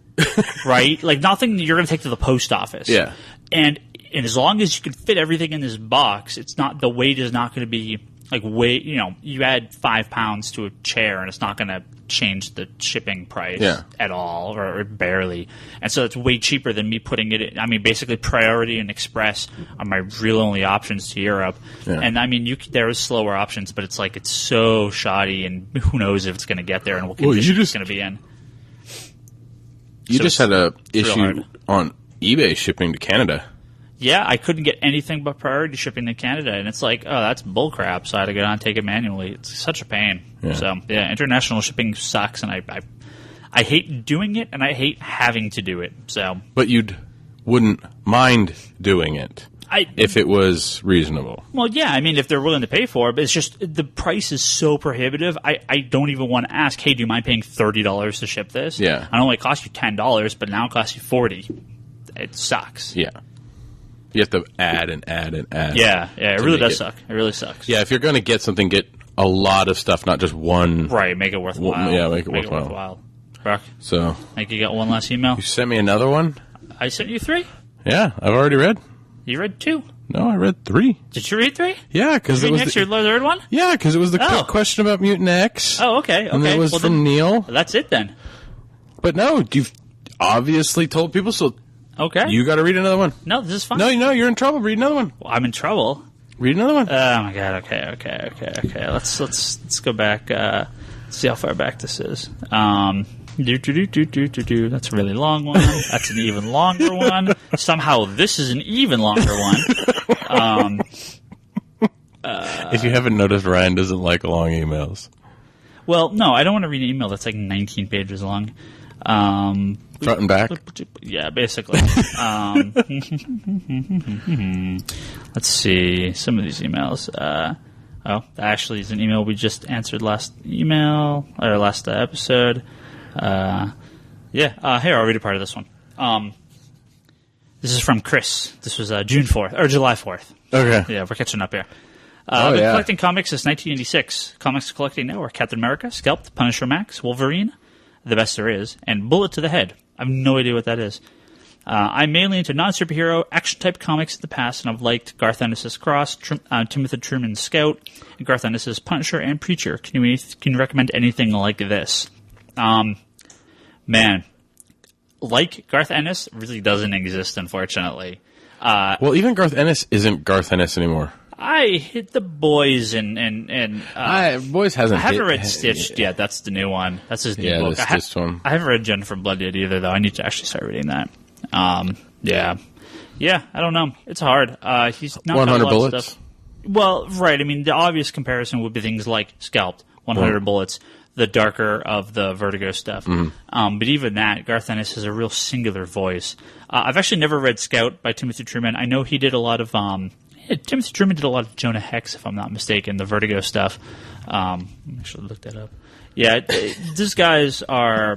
right? Like nothing you're going to take to the post office.
Yeah.
And as long as you can fit everything in this box, the weight is not going to be like weight. You add 5 pounds to a chair, and it's not going to change the shipping price
Yeah.
at all, or barely. And so it's way cheaper than me putting it in. I mean, basically Priority and Express are my real only options to Europe.
Yeah.
And I mean, there is slower options, but it's like it's so shoddy, and who knows if it's going to get there and what
Well, you
condition it's
just-
going to be in.
You
So
just had a
real
issue
hard.
on eBay shipping to Canada.
Yeah, I couldn't get anything but priority shipping to Canada, and it's like, oh, that's bullcrap. So I had to go down and take it manually. It's such a pain.
Yeah.
So yeah, international shipping sucks, and I hate doing it, and I hate having to do it. So
But wouldn't mind doing it
I
if it was reasonable.
well, yeah, I mean, if they're willing to pay for it, but it's just the price is so prohibitive. I don't even want to ask, hey, do you mind paying $30 to ship this?
Yeah.
I know it cost you $10, but now it costs you $40. It sucks.
Yeah. You have to add and add and add.
Yeah, it
to
really
make
does suck. It really sucks.
Yeah, if you're going to get something, get a lot of stuff, not just one.
Right, make it worthwhile.
Yeah, make it worthwhile.
Brock,
So,
I think you got one last email.
you sent me another one?
I sent you 3.
Yeah, I've already read.
You read 2.
No, I read 3.
Did you read 3?
Yeah, because
Did
it
you
was
read next your third one?
yeah, because it was the
Oh.
quick question about Mutant X.
Oh, okay.
And that was
Well,
from
then,
Neil.
that's it then.
But no, you've obviously told people, so
Okay.
you got to read another one.
No, this is fine.
No, you're in trouble. Read another one.
Well, I'm in trouble.
Read another one.
Oh my god. Okay. Let's go back. See how far back this is. That's a really long one. That's an even longer one. Somehow this is an even longer one.
If you haven't noticed, Ryan doesn't like long emails.
Well, no, I don't want to read an email that's like 19 pages long.
Front and back.
Yeah, basically. Let's see some of these emails. That actually is an email we just answered last episode. Here, I'll read a part of this one. This is from Chris. This was June 4th or July 4th.
Okay.
Yeah, we're catching up here. I've been
yeah.
collecting comics since 1986. Comics collecting now are Captain America, Scalped, Punisher Max, Wolverine, The Best There Is, and Bullet to the Head. I have no idea what that is. I'm mainly into non-superhero, action-type comics in the past, and I've liked Garth Ennis' Cross, Timothy Truman's Scout, and Garth Ennis' Punisher and Preacher. Can you recommend anything like this? Man, like Garth Ennis really doesn't exist, unfortunately.
Well, even Garth Ennis isn't Garth Ennis anymore.
I hit the boys and
Boys hasn't.
I haven't
hit-
read Stitched yet. That's the new one. That's his new
Yeah,
book.
the Stitched one.
I haven't read Jennifer Blood yet either, though. I need to actually start reading that. Yeah. I don't know. It's hard. He's not
100
got a lot
bullets.
Of stuff. Well, right. I mean, the obvious comparison would be things like Scalped, 100 bullets, the darker of the Vertigo stuff.
Mm-hmm.
But even that, Garth Ennis has a real singular voice. I actually never read Scout by Timothy Truman. I know he did a lot of. Timothy Truman did a lot of Jonah Hex, if I'm not mistaken, the Vertigo stuff. I should look that up. Yeah, these guys are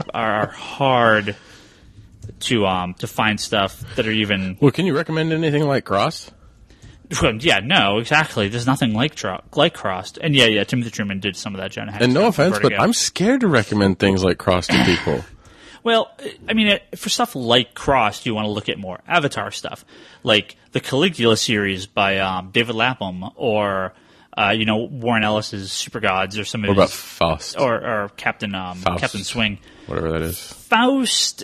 hard to find stuff that are even.
Well, can you recommend anything like Crossed?
Yeah, no, exactly. There's nothing like Crossed, and yeah, Timothy Truman did some of that Jonah Hex.
And no
stuff for
offense, but
Vertigo.
I'm scared to recommend things like Crossed to people.
Well, I mean, for stuff like Crossed, you want to look at more Avatar stuff, like the Caligula series by David Lapham, or Warren Ellis's Super Gods, or some of
What about
his,
Faust?
or Captain
Faust.
Captain Swing.
Whatever that is.
Faust.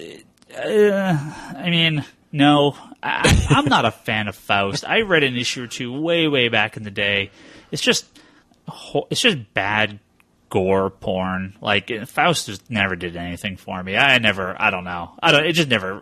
I mean, no, I'm not a fan of Faust. I read an issue or two way back in the day. It's just bad gore porn. Like Faust just never did anything for me. I don't know. I just never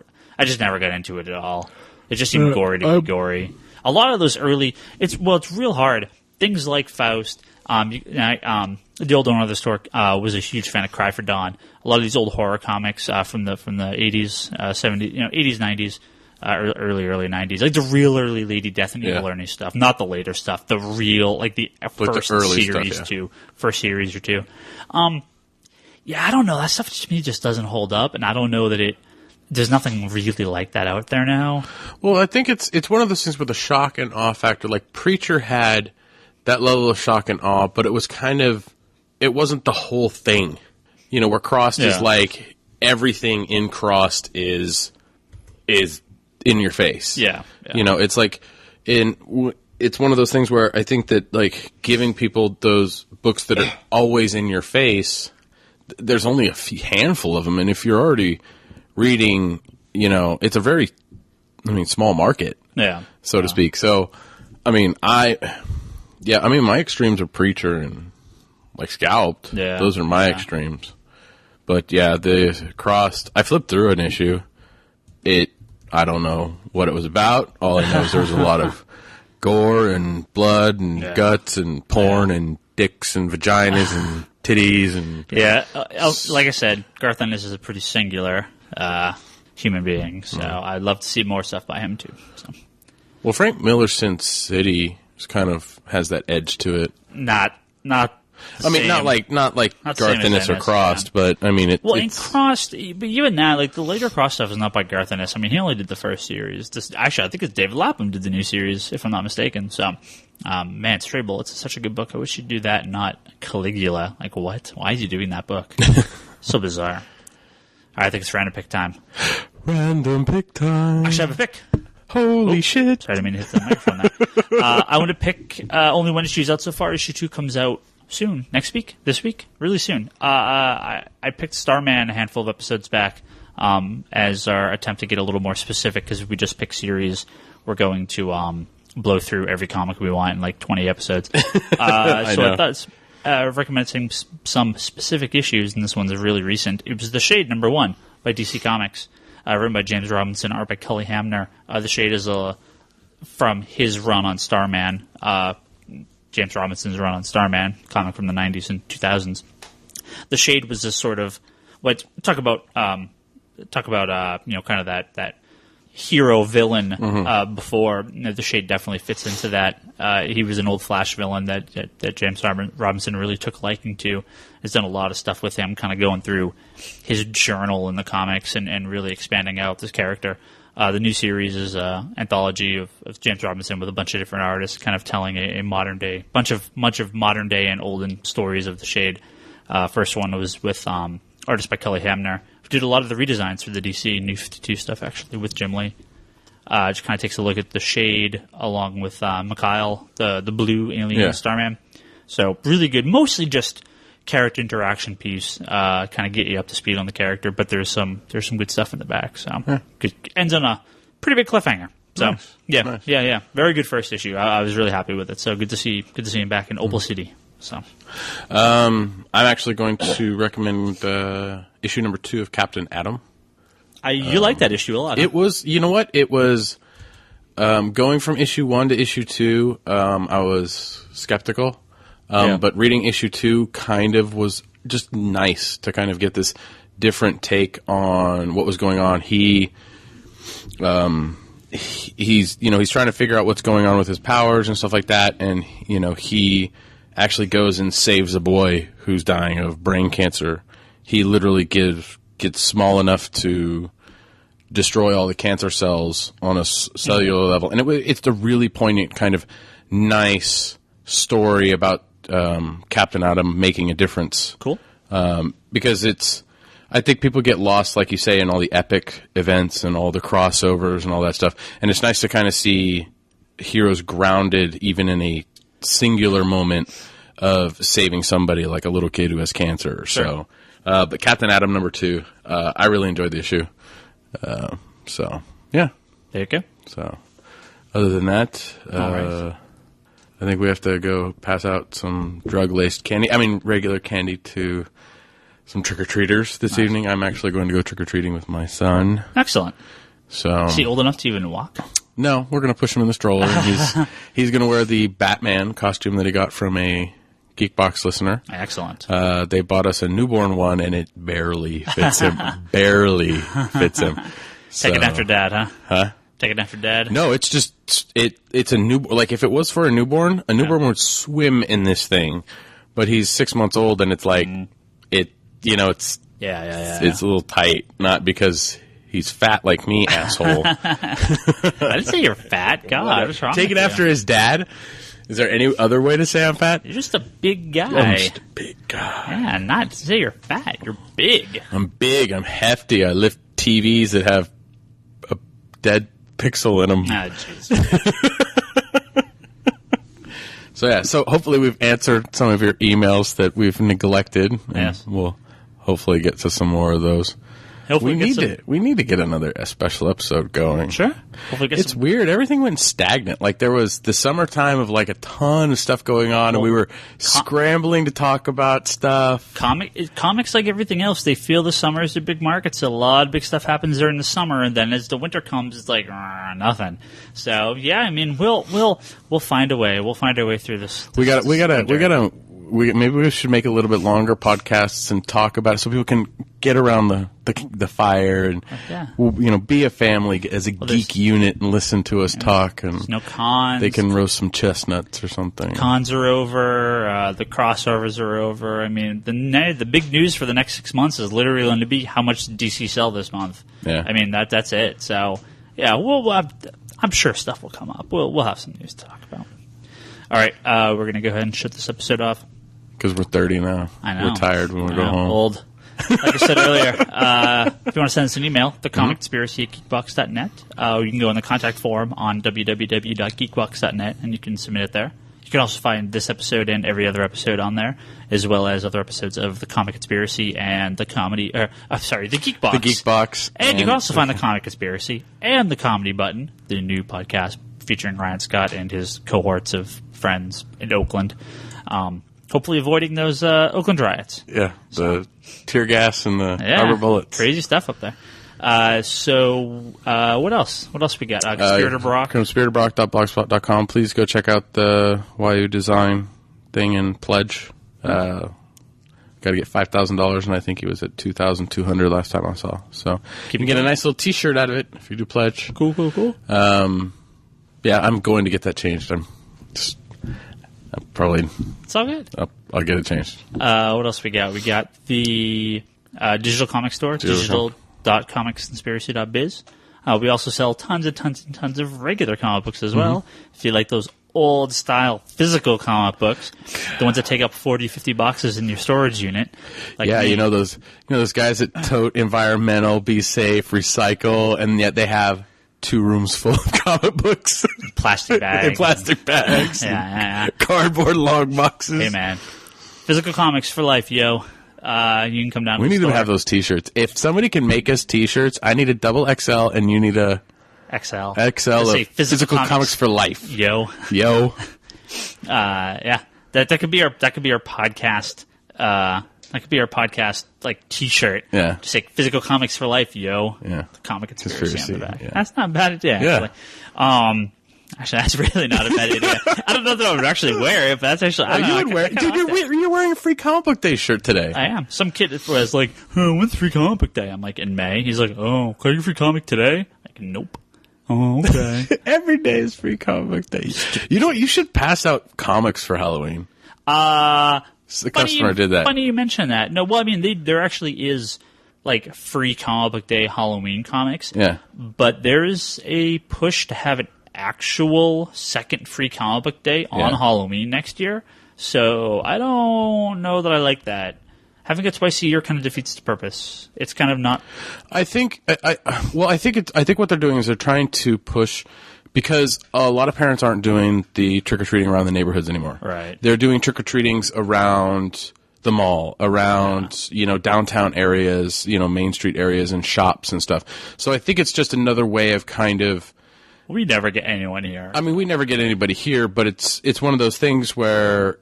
got into it at all. It just seemed gory to be gory. A lot of those early, it's real hard. Things like Faust. The old owner of the store was a huge fan of Cry for Dawn. A lot of these old horror comics from the 80s, 70s, 80s, 90s, early 90s, like the real early Lady Death and Evil Ernie stuff, not the later stuff. The real, like the first
early
series
stuff, yeah.
first series or two. I don't know. That stuff to me just doesn't hold up, and I don't know that there's nothing really like that out there now.
Well, I think it's one of those things with the shock and awe factor. Like Preacher had that level of shock and awe, but it was it wasn't the whole thing. Where Crossed is like everything in Crossed is in your face.
Yeah.
It's like it's one of those things where I think that like giving people those books that are always in your face there's only a handful of them, and if you're already reading, it's a very, small market, so to speak. So, my extremes are Preacher and like Scalped.
Yeah.
Those are my extremes. But yeah, the Crossed, I flipped through an issue. I don't know what it was about. All I know is there was a lot of gore and blood and guts and porn and dicks and vaginas and titties and
like I said, Garth Ennis is a pretty singular human being, so I'd love to see more stuff by him too. So.
Well, Frank Miller's Sin City kind of has that edge to it.
Not
not like Garth Ennis or Crossed, but it's
in Crossed, but even that, like the later Crossed stuff is not by Garth Ennis. He only did the first series. Actually, I think it's David Lapham did the new series, if I'm not mistaken. So, Stray Bullets is such a good book. I wish you'd do that, not Caligula. Like, what? Why is he doing that book? So bizarre. All right, I think it's random pick time.
Random pick time.
I should have a pick.
Holy shit.
Sorry, I didn't mean to hit the microphone there. I want to pick only one issue's out so far. Issue 2 comes out soon. Next week? This week? Really soon. I picked Starman a handful of episodes back as our attempt to get a little more specific, because if we just pick series, we're going to blow through every comic we want in like 20 episodes. I thought recommending some specific issues, and this one's really recent. It was The Shade #1 by DC Comics. Written by James Robinson, art by Cully Hamner. The Shade is from his run on Starman. James Robinson's run on Starman, comic from the 90s and 2000s. The Shade was this sort of talk about kind of that hero villain before. The Shade definitely fits into that. He was an old Flash villain that James Robinson really took liking to. Has done a lot of stuff with him, kind of going through his journal in the comics and really expanding out this character. The new series is an anthology of James Robinson with a bunch of different artists, kind of telling a modern day much of modern day and olden stories of the Shade. First one was with artist by Cully Hamner, who did a lot of the redesigns for the DC New 52 stuff, actually, with Jim Lee. Just kind of takes a look at the Shade along with Mikhail, the blue alien Starman. So really good, mostly just character interaction piece, kind of get you up to speed on the character, but there's some good stuff in the back. So it ends on a pretty big cliffhanger. So
nice.
Yeah, very good first issue. I was really happy with it. So good to see him back in Opal City. So
I'm actually going to recommend issue #2 of Captain Atom.
You like that issue a lot. Huh?
It was, it was going from issue 1 to issue 2. I was skeptical. But reading issue 2 kind of was just nice to kind of get this different take on what was going on. He's trying to figure out what's going on with his powers and stuff like that. And, he actually goes and saves a boy who's dying of brain cancer. He literally gets small enough to destroy all the cancer cells on a cellular level. And it's a really poignant kind of nice story about Captain Atom making a difference.
Cool.
Because I think people get lost, like you say, in all the epic events and all the crossovers and all that stuff. And it's nice to kind of see heroes grounded even in a singular moment of saving somebody, like a little kid who has cancer.
Sure.
So, but Captain Atom #2, I really enjoyed the issue. So, yeah.
There you go.
So, other than that,
all right.
I think we have to go pass out some drug-laced candy. Regular candy to some trick-or-treaters this evening. I'm actually going to go trick-or-treating with my son.
Excellent.
So,
is he old enough to even walk?
No, we're going to push him in the stroller. He's going to wear the Batman costume that he got from a Geekbox listener.
Excellent.
They bought us a newborn one, and it barely fits him. Barely fits him.
Taking after Dad, huh?
Huh?
Taking after Dad?
No, it's just it's a newborn. Like, if it was for a newborn would swim in this thing. But he's 6 months old, and it's like it's it's a little tight. Not because he's fat like me, asshole.
I didn't say you're fat. God, what's wrong?
Take it
with
after
you?
his dad. Is there any other way to say I'm fat?
You're just a big guy.
I'm just a big guy.
Yeah, not to say you're fat. You're big.
I'm big. I'm hefty. I lift TVs that have a dead pixel in them.
Ah, jeez.
So hopefully we've answered some of your emails that we've neglected. And
Yes.
we'll hopefully get to some more of those.
Hopefully
We need to get another special episode going.
Sure. Hopefully get
It's weird. Everything went stagnant. Like there was the summertime of like a ton of stuff going on, and we were scrambling to talk about stuff.
Comics, like everything else, they feel the summer is a big market, so a lot of big stuff happens during the summer, and then as the winter comes, it's like nothing. So yeah, I mean, we'll find a way. We'll find our way through this. Maybe we should make a little bit longer podcasts and talk about it so people can get around the fire and be a family as a geek unit and listen to us talk. And there's no cons.
They can roast some chestnuts or something.
Cons are over. The crossovers are over. I mean, the big news for the next 6 months is literally going to be how much did DC sell this month.
Yeah.
I mean that's it. So yeah, we'll have, I'm sure stuff will come up. We'll have some news to talk about. All right, we're going to go ahead and shut this episode off.
Because we're 30 now.
I know.
We're tired when we go home.
Old. Like I said earlier, if you want to send us an email, thecomicconspiracy@geekbox.net. You can go on the contact form on www.geekbox.net, and you can submit it there. You can also find this episode and every other episode on there, as well as other episodes of The Comic Conspiracy and The Geek Box.
The Geek Box.
And you can also find The Comic Conspiracy and The Comedy Button, the new podcast featuring Ryan Scott and his cohorts of friends in Oakland. Hopefully avoiding those Oakland riots.
Yeah, the tear gas and the rubber bullets.
Crazy stuff up there. What else? What else we got? Conspirator Brock.
ConspiratorBrock.blogspot.com. Please go check out the YU design thing and pledge. Got to get $5,000, and I think he was at $2,200 last time I saw. So you can get a nice little T-shirt out of it if you do pledge.
Cool.
Yeah, I'm going to get that changed.
It's all good.
I'll get it changed.
What else we got? We got the digital comic store, digital.comicsconspiracy.biz. We also sell tons and tons and tons of regular comic books as well. If you like those old style physical comic books, the ones that take up 40, 50 boxes in your storage unit. Like
yeah, those guys that tote environmental, be safe, recycle, and yet they have 2 rooms full of comic books.
Plastic bags.
And plastic bags.
Yeah.
Cardboard long boxes.
Hey, man. Physical comics for life, yo. You can come down to
We
the
need
store.
to have those T-shirts. If somebody can make us T-shirts, I need a double XL, and you need a
XL.
XL of physical comics for life.
Yo. Yeah. That could be our podcast. That could be our podcast, like, T-shirt.
Yeah.
Just like physical comics for life, yo.
Yeah.
The Comic Conspiracy on the back.
Yeah.
That's not a bad idea, actually. Actually, that's really not a bad idea. I don't know that I would actually wear it, but that's actually...
You're wearing a Free Comic Book Day shirt today.
I am. Some kid was like, when's Free Comic Book Day? I'm like, in May. He's like, can I get Free Comic today? Like, nope. Oh, okay.
Every day is Free Comic Book Day. You know what? You should pass out comics for Halloween. The customer did that.
Funny you mention that. No, well, I mean, there actually is like Free Comic Book Day Halloween comics.
Yeah.
But there is a push to have an actual second Free Comic Book Day on Halloween next year. So I don't know that I like that. Having it twice a year kind of defeats the purpose. It's kind of not.
I think what they're doing is they're trying to push. Because a lot of parents aren't doing the trick-or-treating around the neighborhoods anymore.
Right.
They're doing trick-or-treatings around the mall, around, downtown areas, Main Street areas and shops and stuff. So I think it's just another way of kind of...
We never get anyone here.
I mean, we never get anybody here, but it's one of those things where,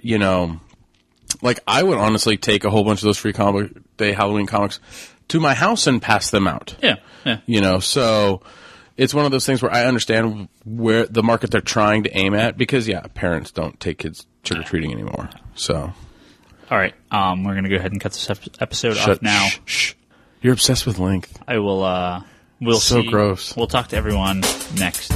like I would honestly take a whole bunch of those Free Comic Day Halloween comics to my house and pass them out.
Yeah.
So... It's one of those things where I understand where the market they're trying to aim at because, parents don't take kids trick-or-treating anymore. So,
all right, we're going to go ahead and cut this episode off now.
Shh. You're obsessed with length.
I will, we'll
so
see.
Gross.
We'll talk to everyone next